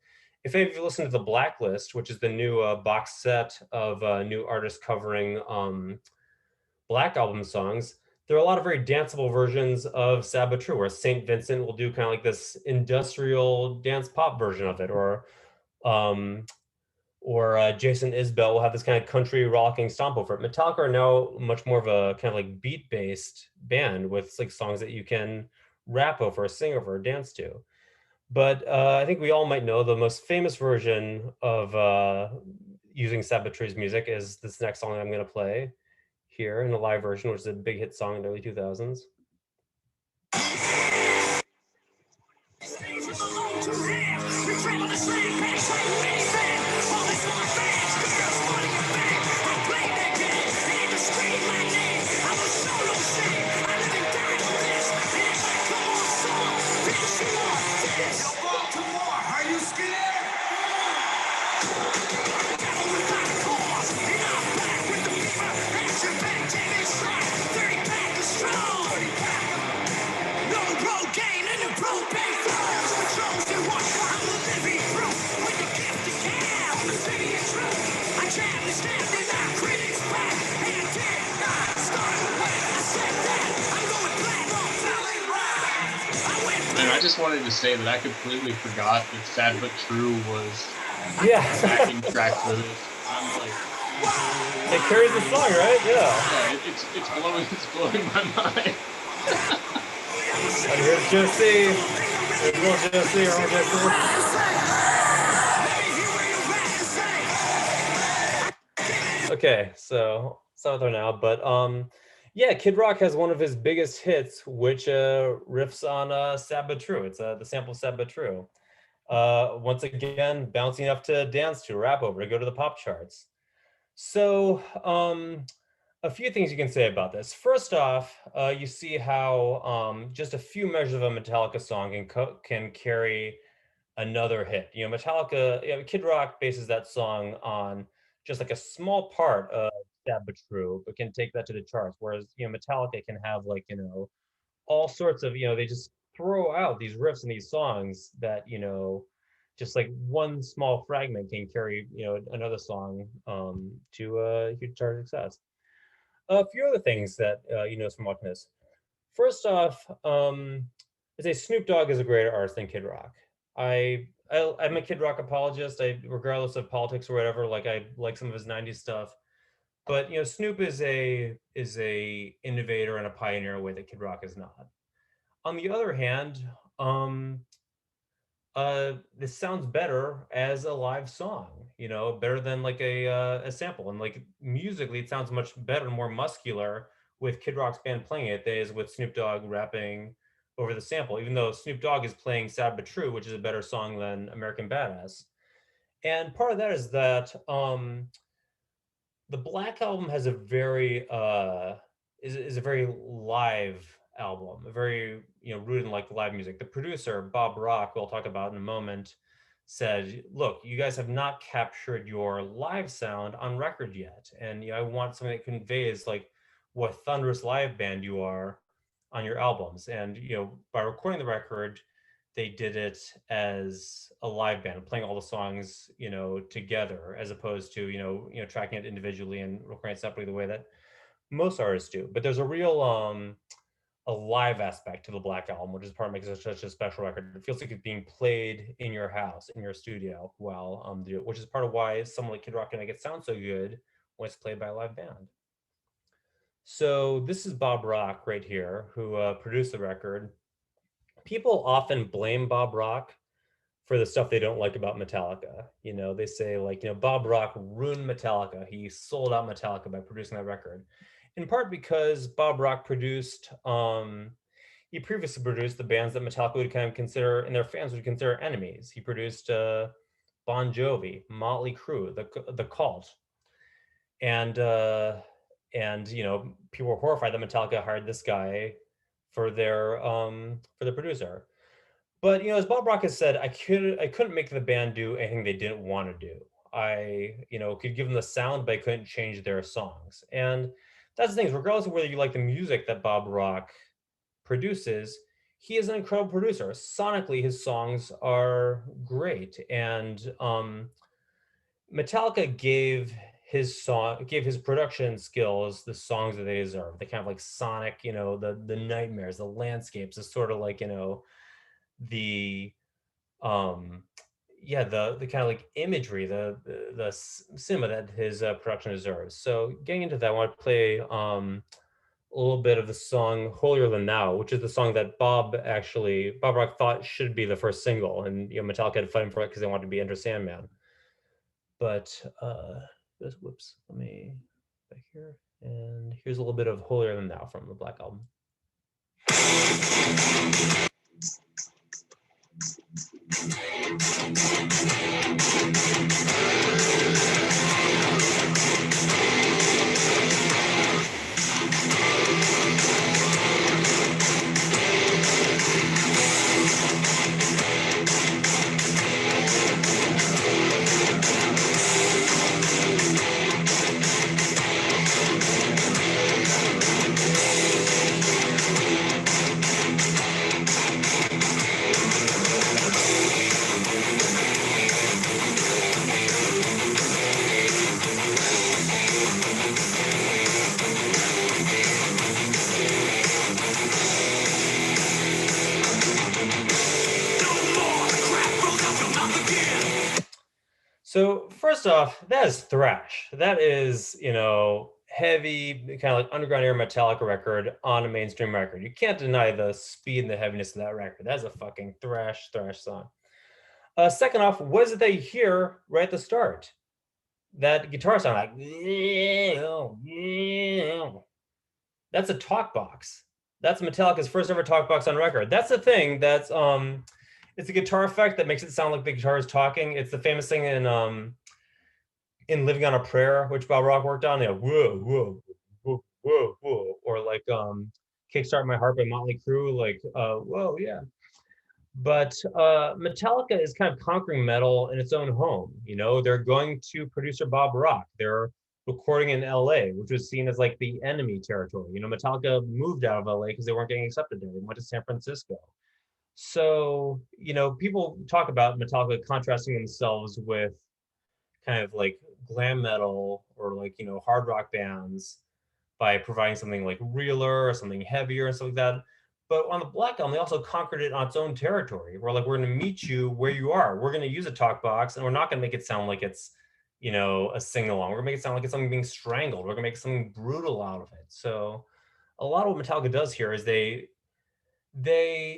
If any of you listen to the Blacklist, which is the new box set of new artists covering Black Album songs, there are a lot of very danceable versions of Sad But True, where St. Vincent will do kind of like this industrial dance pop version of it, um, Jason Isbell will have this kind of country rocking stomp over it. Metallica are now much more of a kind of like beat based band with like songs that you can rap over, sing over, dance to. But I think we all might know the most famous version of using Sad But True's music is this next song I'm going to play here in a live version, which is a big hit song in the early 2000s. I just wanted to say that I completely forgot that Sad But True was Yeah. the backing track for this. I'm like, It carries the song, right? Yeah. yeah, it's blowing my mind. And here's Josie. Here's little Josie, our own Josie. Okay, so stop there now. But yeah, Kid Rock has one of his biggest hits, which riffs on Sad But True. It's the sample of Sad But True. Once again, bouncing up to dance to, rap over, to go to the pop charts. So a few things you can say about this. First off, you see how just a few measures of a Metallica song can carry another hit. You know, Metallica, Kid Rock bases that song on just like a small part of Sad But True, but can take that to the charts. Whereas, Metallica can have like, all sorts of, they just throw out these riffs and these songs that, just like one small fragment can carry, another song to a huge chart success. A few other things that you know from watching this. First off, I say Snoop Dogg is a greater artist than Kid Rock. I'm a Kid Rock apologist. Regardless of politics or whatever, like I like some of his '90s stuff. But Snoop is a innovator and a pioneer in a way that Kid Rock is not. On the other hand, um, this sounds better as a live song, better than like a sample. And like musically, it sounds much better and more muscular with Kid Rock's band playing it than is with Snoop Dogg rapping over the sample, even though Snoop Dogg is playing Sad But True, which is a better song than American Badass. And part of that is that the Black Album has a very is a very live album, a very rooted in like live music. The producer Bob Rock, who I'll talk about in a moment, said, "Look, you guys have not captured your live sound on record yet, and I want something that conveys like what thunderous live band you are on your albums." And by recording the record, they did it as a live band, playing all the songs, together, as opposed to, tracking it individually and recording it separately the way that most artists do. But there's a real a live aspect to the Black Album, which is part of makes it such a special record. It feels like it's being played in your house, in your studio, while which is part of why someone like Kid Rock can make it sound so good when it's played by a live band. So this is Bob Rock right here, who produced the record. People often blame Bob Rock for the stuff they don't like about Metallica. They say like, Bob Rock ruined Metallica. He sold out Metallica by producing that record. In part because Bob Rock he previously produced the bands that Metallica would kind of consider, and their fans would consider enemies. He produced Bon Jovi, Motley Crue, the Cult. And people were horrified that Metallica hired this guy for the producer. But as Bob Rock has said, I couldn't make the band do anything they didn't want to do. I could give them the sound, but I couldn't change their songs. And that's the thing, is regardless of whether you like the music that Bob Rock produces, he is an incredible producer. Sonically, his songs are great. And Metallica gave his production skills the songs that they deserve. The kind of like sonic, the nightmares, the landscapes, the sort of like, the the kind of like imagery, the cinema that his production deserves. So getting into that, I want to play a little bit of the song "Holier Than Thou," which is the song that Bob Rock thought should be the first single, and Metallica had to fight him for it because they wanted to be Enter Sandman. But whoops, let me back here, and here's a little bit of "Holier Than Thou" from the Black Album. So first off, that is thrash. That is, heavy, kind of like underground era Metallica record on a mainstream record. You can't deny the speed and the heaviness of that record. That's a fucking thrash song. Second off, what is it that you hear right at the start? That guitar sound like, that's a talk box. That's Metallica's first ever talk box on record. That's the thing. It's a guitar effect that makes it sound like the guitar is talking. It's the famous thing in Living on a Prayer, which Bob Rock worked on. Whoa, whoa, whoa, whoa, whoa, or like Kickstart My Heart by Motley Crue, like whoa, yeah. But Metallica is kind of conquering metal in its own home. They're going to producer Bob Rock. They're recording in LA, which was seen as like the enemy territory. Metallica moved out of LA because they weren't getting accepted there. They went to San Francisco. So, people talk about Metallica contrasting themselves with kind of like glam metal or like, hard rock bands by providing something like realer or something heavier and stuff like that. But on the Black Album, they also conquered it on its own territory. We're like, we're going to meet you where you are. We're going to use a talk box, and we're not going to make it sound like it's, a sing along. We're going to make it sound like it's something being strangled. We're going to make something brutal out of it. So, a lot of what Metallica does here is they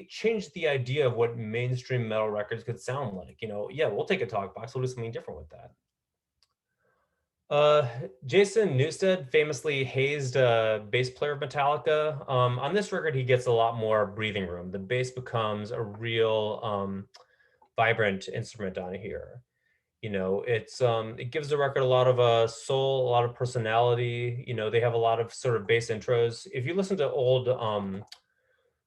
changed the idea of what mainstream metal records could sound like. Yeah, we'll take a talk box. We'll do something different with that. Jason Newsted famously hazed a bass player of Metallica. On this record, he gets a lot more breathing room. The bass becomes a real vibrant instrument on here. It gives the record a lot of soul, a lot of personality. They have a lot of sort of bass intros. If you listen to old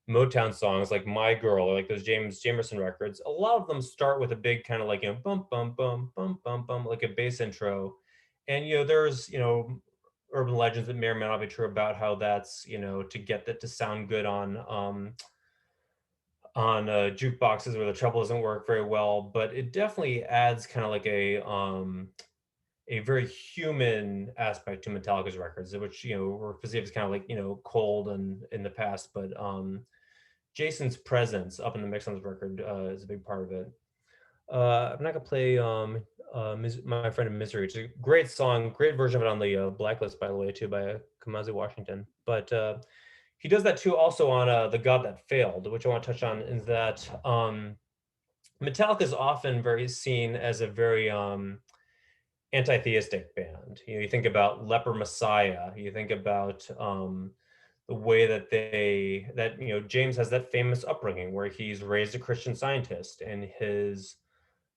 Motown songs like My Girl or like those James Jamerson records, a lot of them start with a big kind of like, bum, bum, bum, bum, bum, bum, like a bass intro. And, there's, urban legends that may or may not be true about how that's, to get that to sound good on jukeboxes where the treble doesn't work very well, but it definitely adds kind of like a very human aspect to Metallica's records, which, were perceived as kind of like, cold and in the past, but Jason's presence up in the mix on this record is a big part of it. I'm not gonna play My Friend in Misery, which is a great song, great version of it on the Blacklist, by the way, too, by Kamasi Washington. But he does that too also on The God That Failed, which I want to touch on, is that Metallica is often very seen as a very anti-theistic band. You think about Leper Messiah, you think about the way that James has that famous upbringing where he's raised a Christian Scientist, and his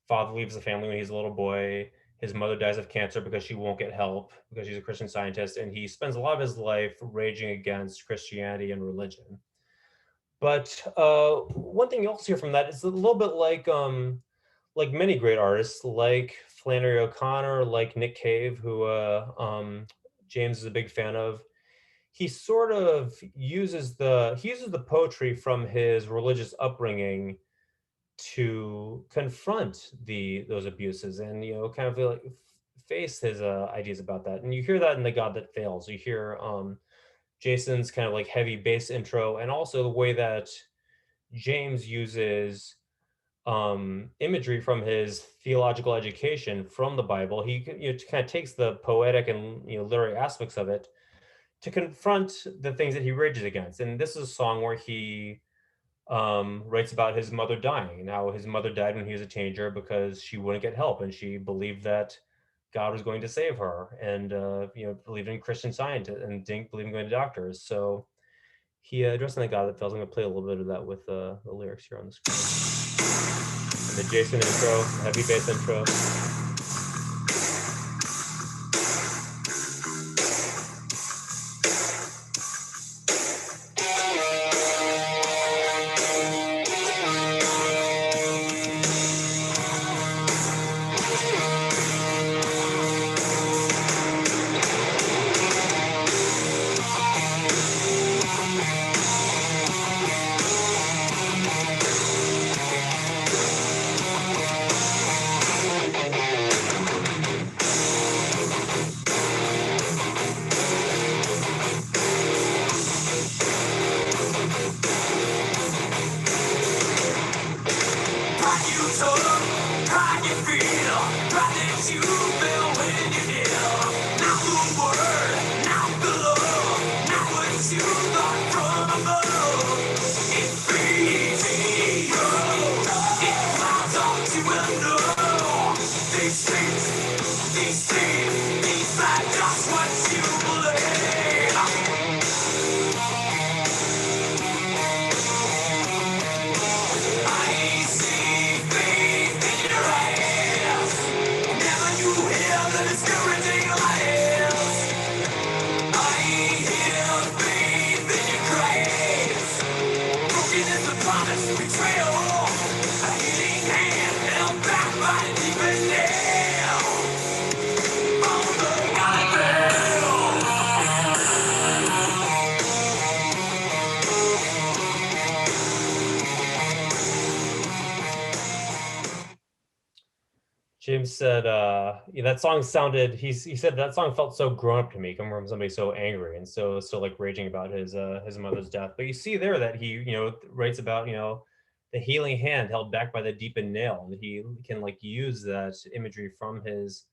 father leaves the family when he's a little boy. His mother dies of cancer because she won't get help because she's a Christian Scientist, and he spends a lot of his life raging against Christianity and religion. But one thing you also hear from that is a little bit like many great artists, like Flannery O'Connor, like Nick Cave, who James is a big fan of. He sort of uses the poetry from his religious upbringing to confront those abuses and kind of like face his ideas about that. And you hear that in The God That Fails. You hear Jason's kind of like heavy bass intro, and also the way that James uses imagery from his theological education from the Bible. He kind of takes the poetic and literary aspects of it to confront the things that he rages against. And this is a song where he writes about his mother dying, and how his mother died when he was a teenager because she wouldn't get help, and she believed that God was going to save her, and believed in Christian Science and didn't believe in going to doctors. So he addressed The God That Fails. I'm going to play a little bit of that with the lyrics here on the screen. And the Jason intro, heavy bass intro. James said, yeah, that song sounded, he said that song felt so grown up to me, coming from somebody so angry and so still like raging about his mother's death. But you see there that he, writes about, the healing hand held back by the deepened nail, and he can like use that imagery from his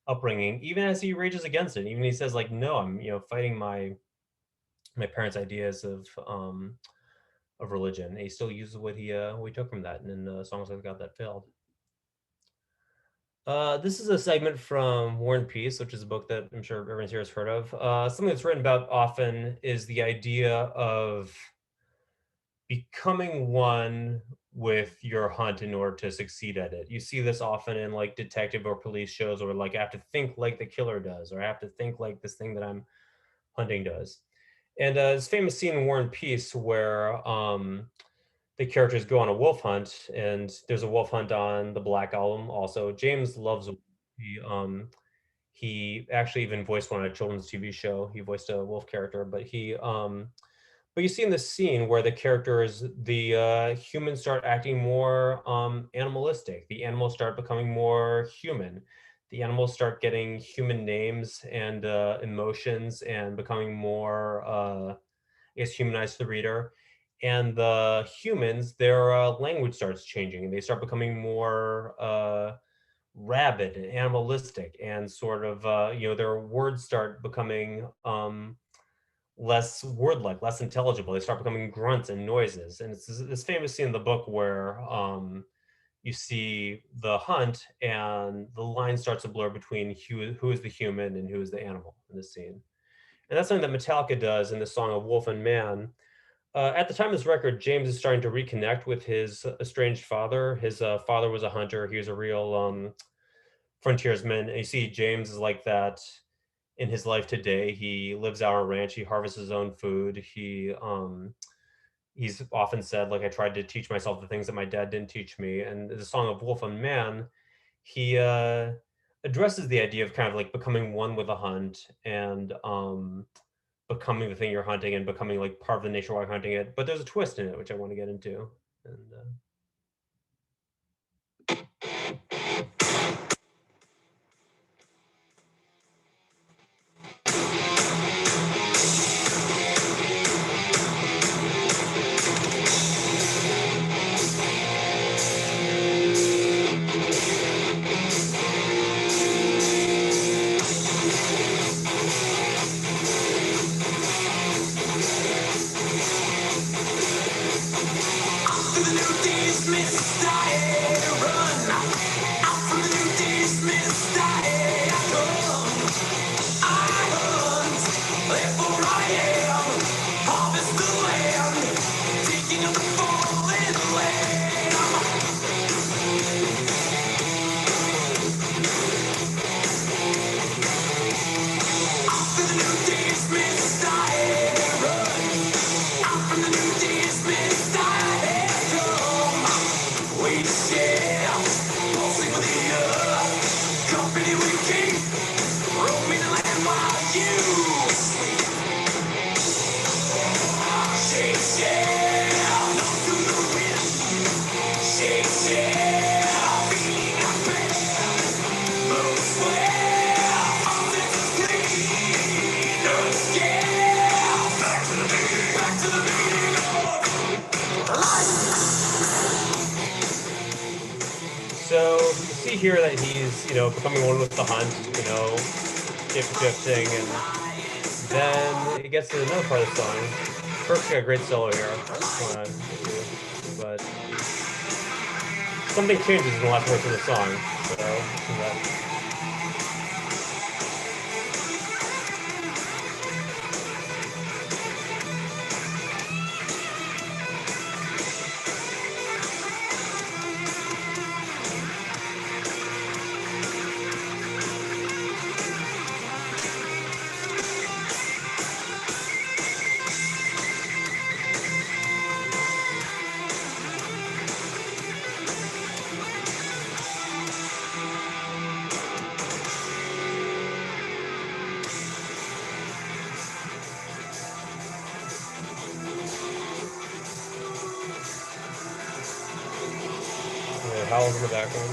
upbringing, even as he rages against it. Even he says like, no, I'm, fighting my parents' ideas of religion. And he still uses what he took from that, and in songs like "God That Failed." This is a segment from War and Peace, which is a book that I'm sure everyone's here has heard of. Something that's written about often is the idea of becoming one with your hunt in order to succeed at it. You see this often in like detective or police shows, or like I have to think like the killer does, or I have to think like this thing that I'm hunting does. And this famous scene in War and Peace where the characters go on a wolf hunt, and there's a wolf hunt on the Black Album. Also, James loves. He actually even voiced one on a children's TV show. He voiced a wolf character, but you see in the scene where the characters, the humans start acting more animalistic. The animals start becoming more human. The animals start getting human names and emotions and becoming more, I guess, humanized to the reader. And the humans, their language starts changing, and they start becoming more rabid and animalistic, and sort of, their words start becoming less word-like, less intelligible. They start becoming grunts and noises. And it's this famous scene in the book where you see the hunt and the line starts to blur between who is the human and who is the animal in this scene. And that's something that Metallica does in the song of Wolf and Man. At the time of this record, James is starting to reconnect with his estranged father. His father was a hunter. He was a real frontiersman. And you see James is like that in his life today. He lives out on a ranch. He harvests his own food. He's often said, like, I tried to teach myself the things that my dad didn't teach me. And the song of Wolf and Man, he addresses the idea of kind of like becoming one with a hunt, and becoming the thing you're hunting, and becoming like part of the nature while hunting it. But there's a twist in it, which I want to get into. And So you see here that he's, becoming one with the hunt, shape shifting, and then it gets to another part of the song. Kirk's got a great solo here. I just want to get you, but something changes in the last verse of the song. So that. Howls in the background.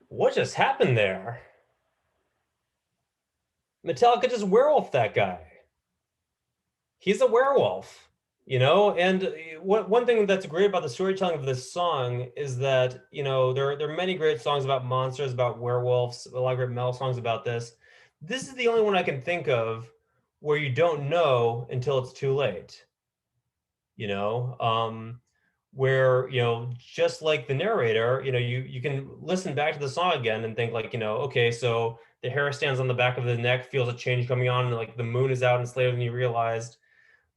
What just happened there? Metallica just werewolf that guy. He's a werewolf, And one thing that's great about the storytelling of this song is that there are many great songs about monsters, about werewolves, a lot of great metal songs about this. This is the only one I can think of where you don't know until it's too late. Where just like the narrator, you can listen back to the song again and think like, okay, so the hair stands on the back of the neck, feels a change coming on, and like the moon is out and later than you realized,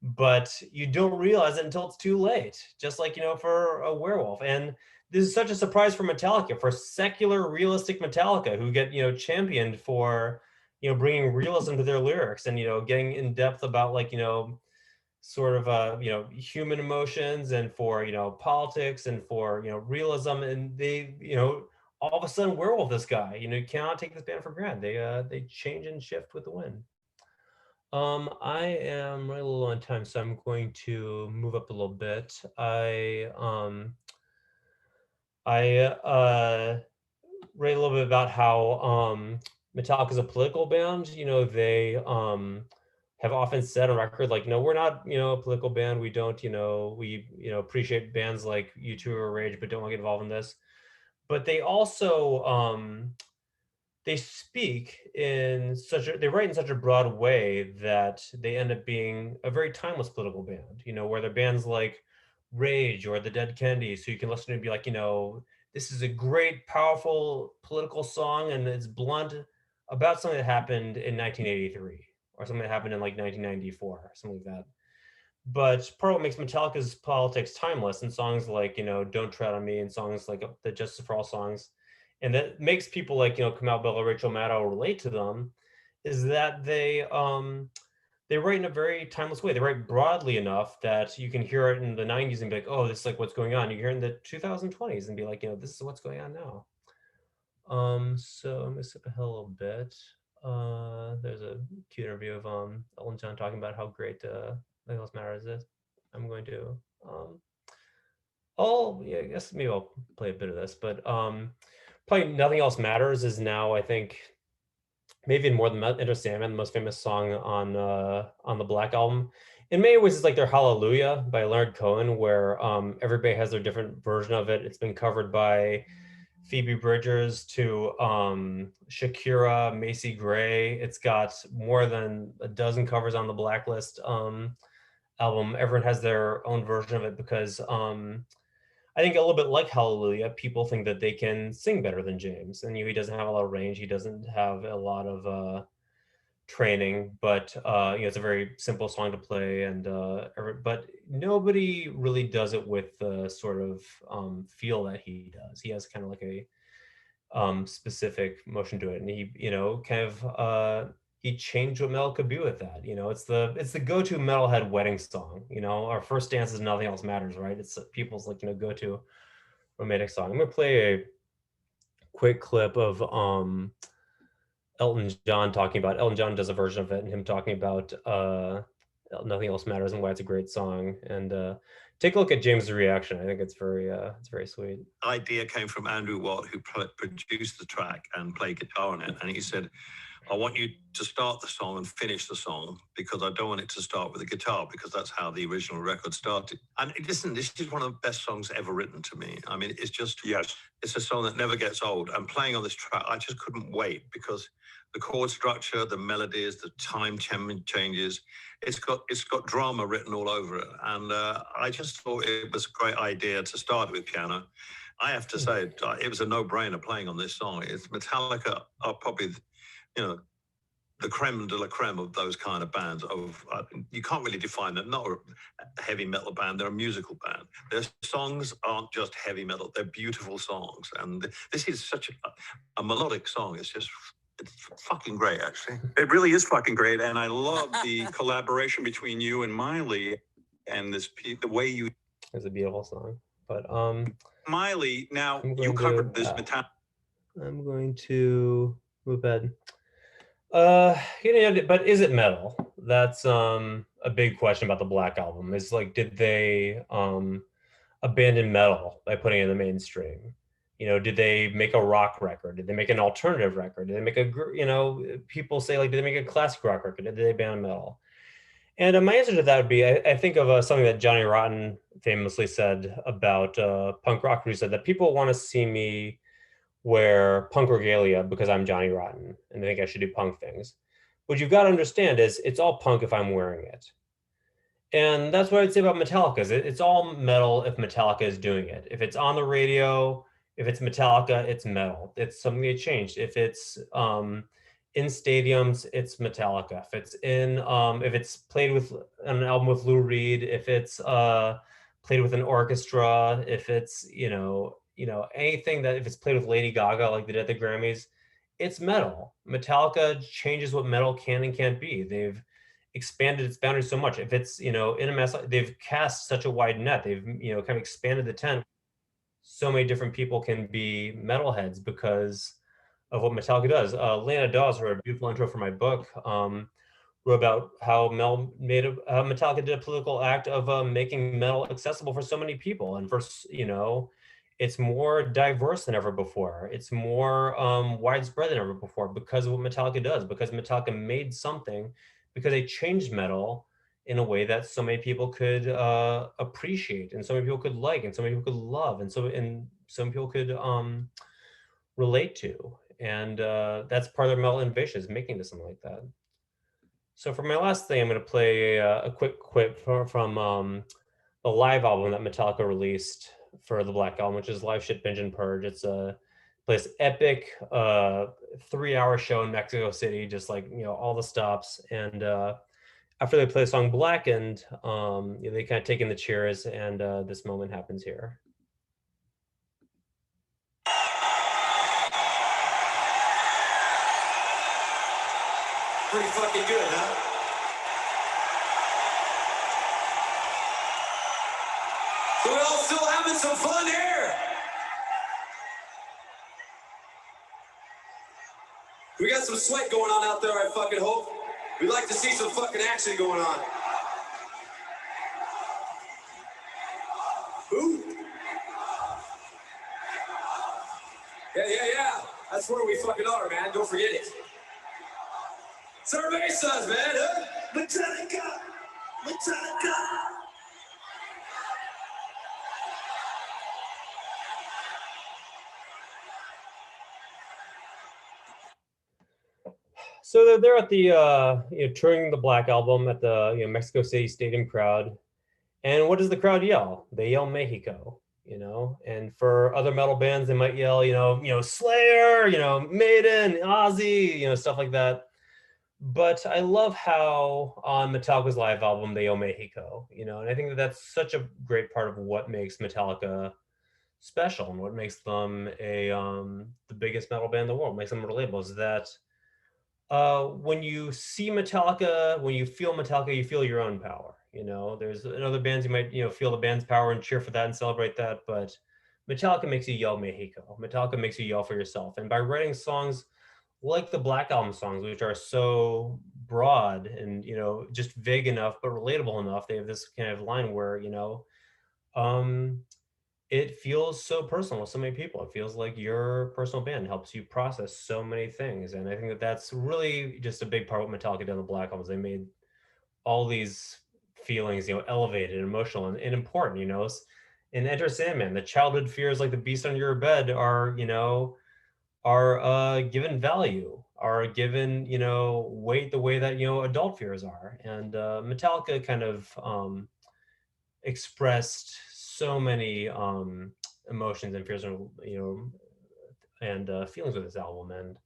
but you don't realize it until it's too late, just like for a werewolf. And this is such a surprise for Metallica, for secular realistic Metallica, who get championed for bringing realism to their lyrics and getting in depth about like sort of human emotions and for politics and for realism. And they all of a sudden werewolf this guy. You cannot take this band for granted. They change and shift with the wind. I am running a little on time, so I'm going to move up a little bit. I read a little bit about how Metallica is a political band. They have often said on record, like, no, we're not, a political band. We don't, we, appreciate bands like U2 or Rage, but don't want to get involved in this. But they also, they write in such a broad way that they end up being a very timeless political band, where they're bands like Rage or the Dead Kennedys, who you can listen to and be like, this is a great, powerful political song, and it's blunt about something that happened in 1983 or something that happened in like 1994, something like that. But part of what makes Metallica's politics timeless, and songs like "Don't Tread on Me" and songs like the Justice for All songs, and that makes people like Kamau Bell or Rachel Maddow relate to them, is that they write in a very timeless way. They write broadly enough that you can hear it in the 90s and be like, oh, this is like what's going on. You hear it in the 2020s and be like, this is what's going on now. So I'm gonna skip ahead a little bit. There's a cute interview of Elton John talking about how great Nothing Else Matters is. I'm going to I guess maybe I'll play a bit of this, but probably Nothing Else Matters is now, I think, maybe even more than Enter Sandman, the most famous song on the Black Album. In many ways, it's like their Hallelujah by Leonard Cohen, where everybody has their different version of it. It's been covered by Phoebe Bridgers to Shakira, Macy Gray. It's got more than a dozen covers on the Blacklist album. Everyone has their own version of it because I think a little bit like Hallelujah, people think that they can sing better than James. And he doesn't have a lot of range. He doesn't have a lot of training, but it's a very simple song to play. And but nobody really does it with the sort of feel that he does. He has kind of like a specific motion to it. And he, kind of he changed what metal could be with that. You know, it's the go-to metalhead wedding song. You know, our first dance is Nothing Else Matters, right? It's people's like, you know, go-to romantic song. I'm gonna play a quick clip of Elton John talking about. Elton John does a version of it, and him talking about Nothing Else Matters and why it's a great song. And take a look at James' reaction. I think it's very sweet. Idea came from Andrew Watt, who produced the track and played guitar on it, and he said, I want you to start the song and finish the song because I don't want it to start with the guitar, because that's how the original record started. And listen, this is one of the best songs ever written to me. I mean, it's just, yes, it's a song that never gets old. And playing on this track, I just couldn't wait, because the chord structure, the melodies, the time changes, it's got drama written all over it. And I just thought it was a great idea to start with piano. I have to say, it was a no-brainer playing on this song. It's Metallica are probably, you know, the creme de la creme of those kind of bands. You can't really define them. Not a heavy metal band, they're a musical band. Their songs aren't just heavy metal, they're beautiful songs. And this is such a melodic song. It's fucking great, actually. It really is fucking great. And I love the collaboration between you and Miley and the way you... It's a beautiful song. But Miley, now you covered this Metallica. I'm going to move ahead. You know, but is it metal? That's a big question about the Black Album. Is like, did they abandon metal by putting it in the mainstream? You know, did they make a rock record? Did they make an alternative record? Did they make you know, people say like, did they make a classic rock record? Did they abandon metal? And my answer to that would be, I think of something that Johnny Rotten famously said about punk rock, who said that people want to see me wear punk regalia because I'm Johnny Rotten and they think I should do punk things. What you've got to understand is it's all punk if I'm wearing it. And that's what I'd say about Metallica. Is it's all metal if Metallica is doing it. If it's on the radio, if it's Metallica, it's metal. It's something they changed. If it's in stadiums, it's Metallica. If it's played with an album with Lou Reed, if it's played with an orchestra, if it's anything that, if it's played with Lady Gaga like they did at the Grammys, it's metal. Metallica changes what metal can and can't be. They've expanded its boundaries so much. If it's in a mess, they've cast such a wide net. They've kind of expanded the tent. So many different people can be metalheads because of what Metallica does. Lana Dawes, who wrote a beautiful intro for my book, wrote about how Metallica did a political act of making metal accessible for so many people, and for it's more diverse than ever before. It's more widespread than ever before because of what Metallica does. Because Metallica made something, because they changed metal in a way that so many people could appreciate, and so many people could like, and so many people could love, and some people could relate to. And that's part of their metal innovation, is making this something like that. So for my last thing, I'm going to play a quick quip from the live album that Metallica released for the Black Album, which is Live Shit Binge and Purge. It's this epic 3-hour show in Mexico City, just like all the stops. And after they play the song Blackened, they kind of take in the cheers, and this moment happens here. Pretty fucking good, huh? So we all still having some fun here? We got some sweat going on out there, I fucking hope. We'd like to see some fucking action going on. Ooh. Yeah. That's where we fucking are, man. Don't forget it. Cervezas, man, huh? Metallica. So they're at the touring the Black Album at the Mexico City Stadium crowd, and what does the crowd yell? They yell Mexico, And for other metal bands, they might yell, Slayer, Maiden, Ozzy, stuff like that. But I love how on Metallica's live album they yell Mexico, and I think that that's such a great part of what makes Metallica special and what makes them the biggest metal band in the world, makes them relatable, is that when you see Metallica, when you feel Metallica, you feel your own power. You know, there's in other bands you might, feel the band's power and cheer for that and celebrate that, but Metallica makes you yell Mexico. Metallica makes you yell for yourself. And by writing songs like the Black Album songs, which are so broad and, just vague enough but relatable enough, they have this kind of line where, um, it feels so personal to so many people. It feels like your personal band helps you process so many things. And I think that that's really just a big part of what Metallica did on the Black Albums. They made all these feelings, elevated and emotional and important, in Enter Sandman, the childhood fears like the beast under your bed are, given value, are given, weight the way that, adult fears are. And Metallica kind of expressed so many emotions and fears and feelings with this album, and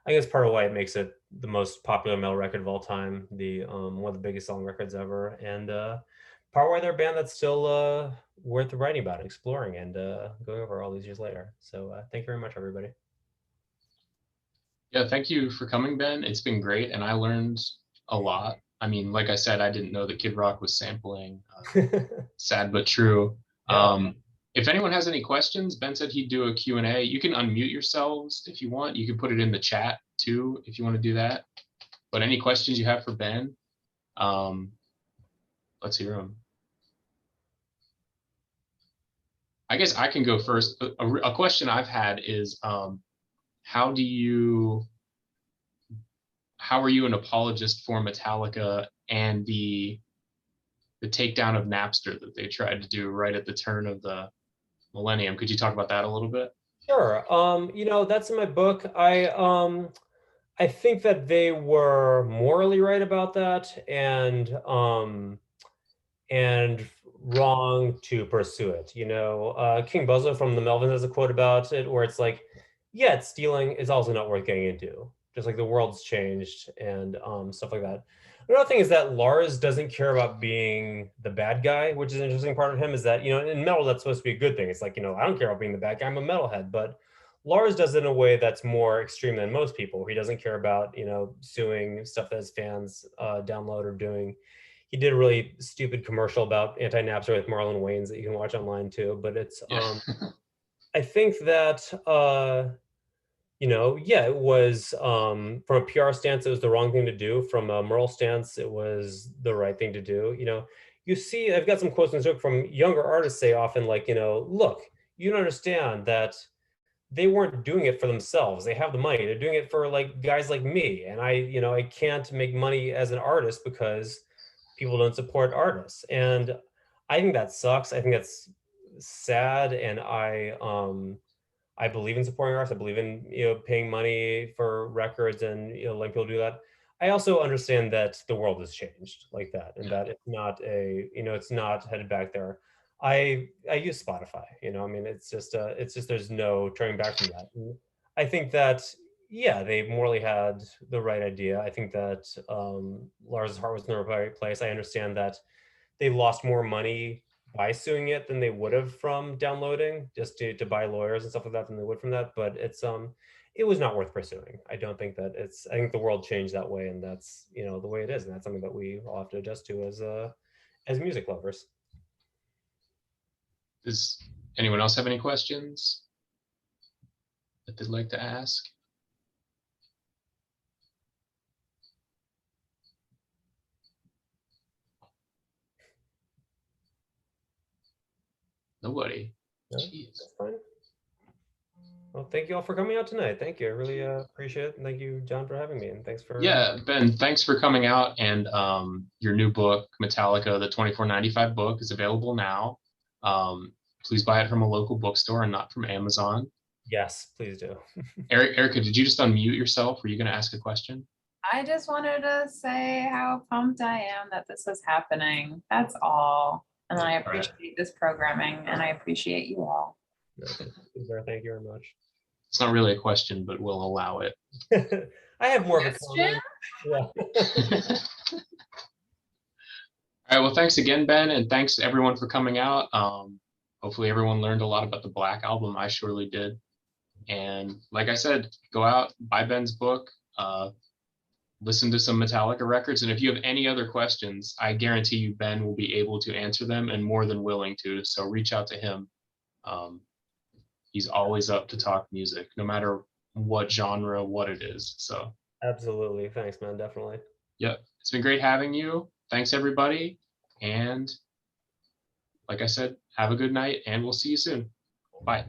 I guess part of why it makes it the most popular metal record of all time, the one of the biggest selling records ever, and part why they're a band that's still worth writing about, exploring, and going over all these years later. So thank you very much, everybody. Yeah, thank you for coming, Ben. It's been great, and I learned a lot. I mean, like I said, I didn't know that Kid Rock was sampling Sad But True. Yeah. If anyone has any questions, Ben said he'd do a Q&A. You can unmute yourselves if you want. You can put it in the chat too if you want to do that. But any questions you have for Ben, let's hear them. I guess I can go first. A question I've had is, how are you an apologist for Metallica and the takedown of Napster that they tried to do right at the turn of the millennium? Could you talk about that a little bit? Sure. That's in my book. I think that they were morally right about that, and wrong to pursue it. King Buzzo from the Melvins has a quote about it where it's like, yeah, it's stealing. It's also not worth getting into. Just like the world's changed and stuff like that. Another thing is that Lars doesn't care about being the bad guy, which is an interesting part of him, is that, in metal, that's supposed to be a good thing. It's like, I don't care about being the bad guy. I'm a metalhead. But Lars does it in a way that's more extreme than most people. He doesn't care about, suing stuff that his fans download or doing. He did a really stupid commercial about anti-Napster with Marlon Wayans that you can watch online too. But it's, I think that, it was, from a PR stance, it was the wrong thing to do. From a moral stance, it was the right thing to do. You see, I've got some quotes in this book from younger artists say often like, look, you don't understand that they weren't doing it for themselves. They have the money. They're doing it for like guys like me. And I can't make money as an artist because people don't support artists. And I think that sucks. I think that's sad. And I believe in supporting artists. I believe in, paying money for records and, letting people do that. I also understand that the world has changed like that, and that it's not it's not headed back there. I use Spotify, it's just there's no turning back from that. And I think that, yeah, they morally had the right idea. I think that Lars' heart was in the right place. I understand that they lost more money by suing it than they would have from downloading, just to buy lawyers and stuff like that, than they would from that. But it was not worth pursuing. I don't think that I think the world changed that way, and that's, the way it is. And that's something that we all have to adjust to as music lovers. Does anyone else have any questions that they'd like to ask? Nobody. No? Jeez. That's fine. Well, thank you all for coming out tonight. Thank you. I really appreciate it. And thank you, John, for having me. And thanks for... Yeah, Ben, thanks for coming out. And your new book, Metallica, the 24.95 book, is available now. Please buy it from a local bookstore and not from Amazon. Yes, please do. Erica, did you just unmute yourself? Were you going to ask a question? I just wanted to say how pumped I am that this is happening. That's all. And I appreciate this programming, and I appreciate you all. Thank you very much. It's not really a question, but we'll allow it. I have more of a comment. Yeah. All right. Well, thanks again, Ben, and thanks everyone for coming out. Hopefully everyone learned a lot about the Black Album. I surely did. And like I said, go out, buy Ben's book. listen to some Metallica records. And if you have any other questions, I guarantee you Ben will be able to answer them and more than willing to. So reach out to him. He's always up to talk music, no matter what genre, what it is. So Absolutely. Thanks, man. Definitely. yep, it's been great having you. Thanks, everybody. And like I said, have a good night and we'll see you soon. Bye.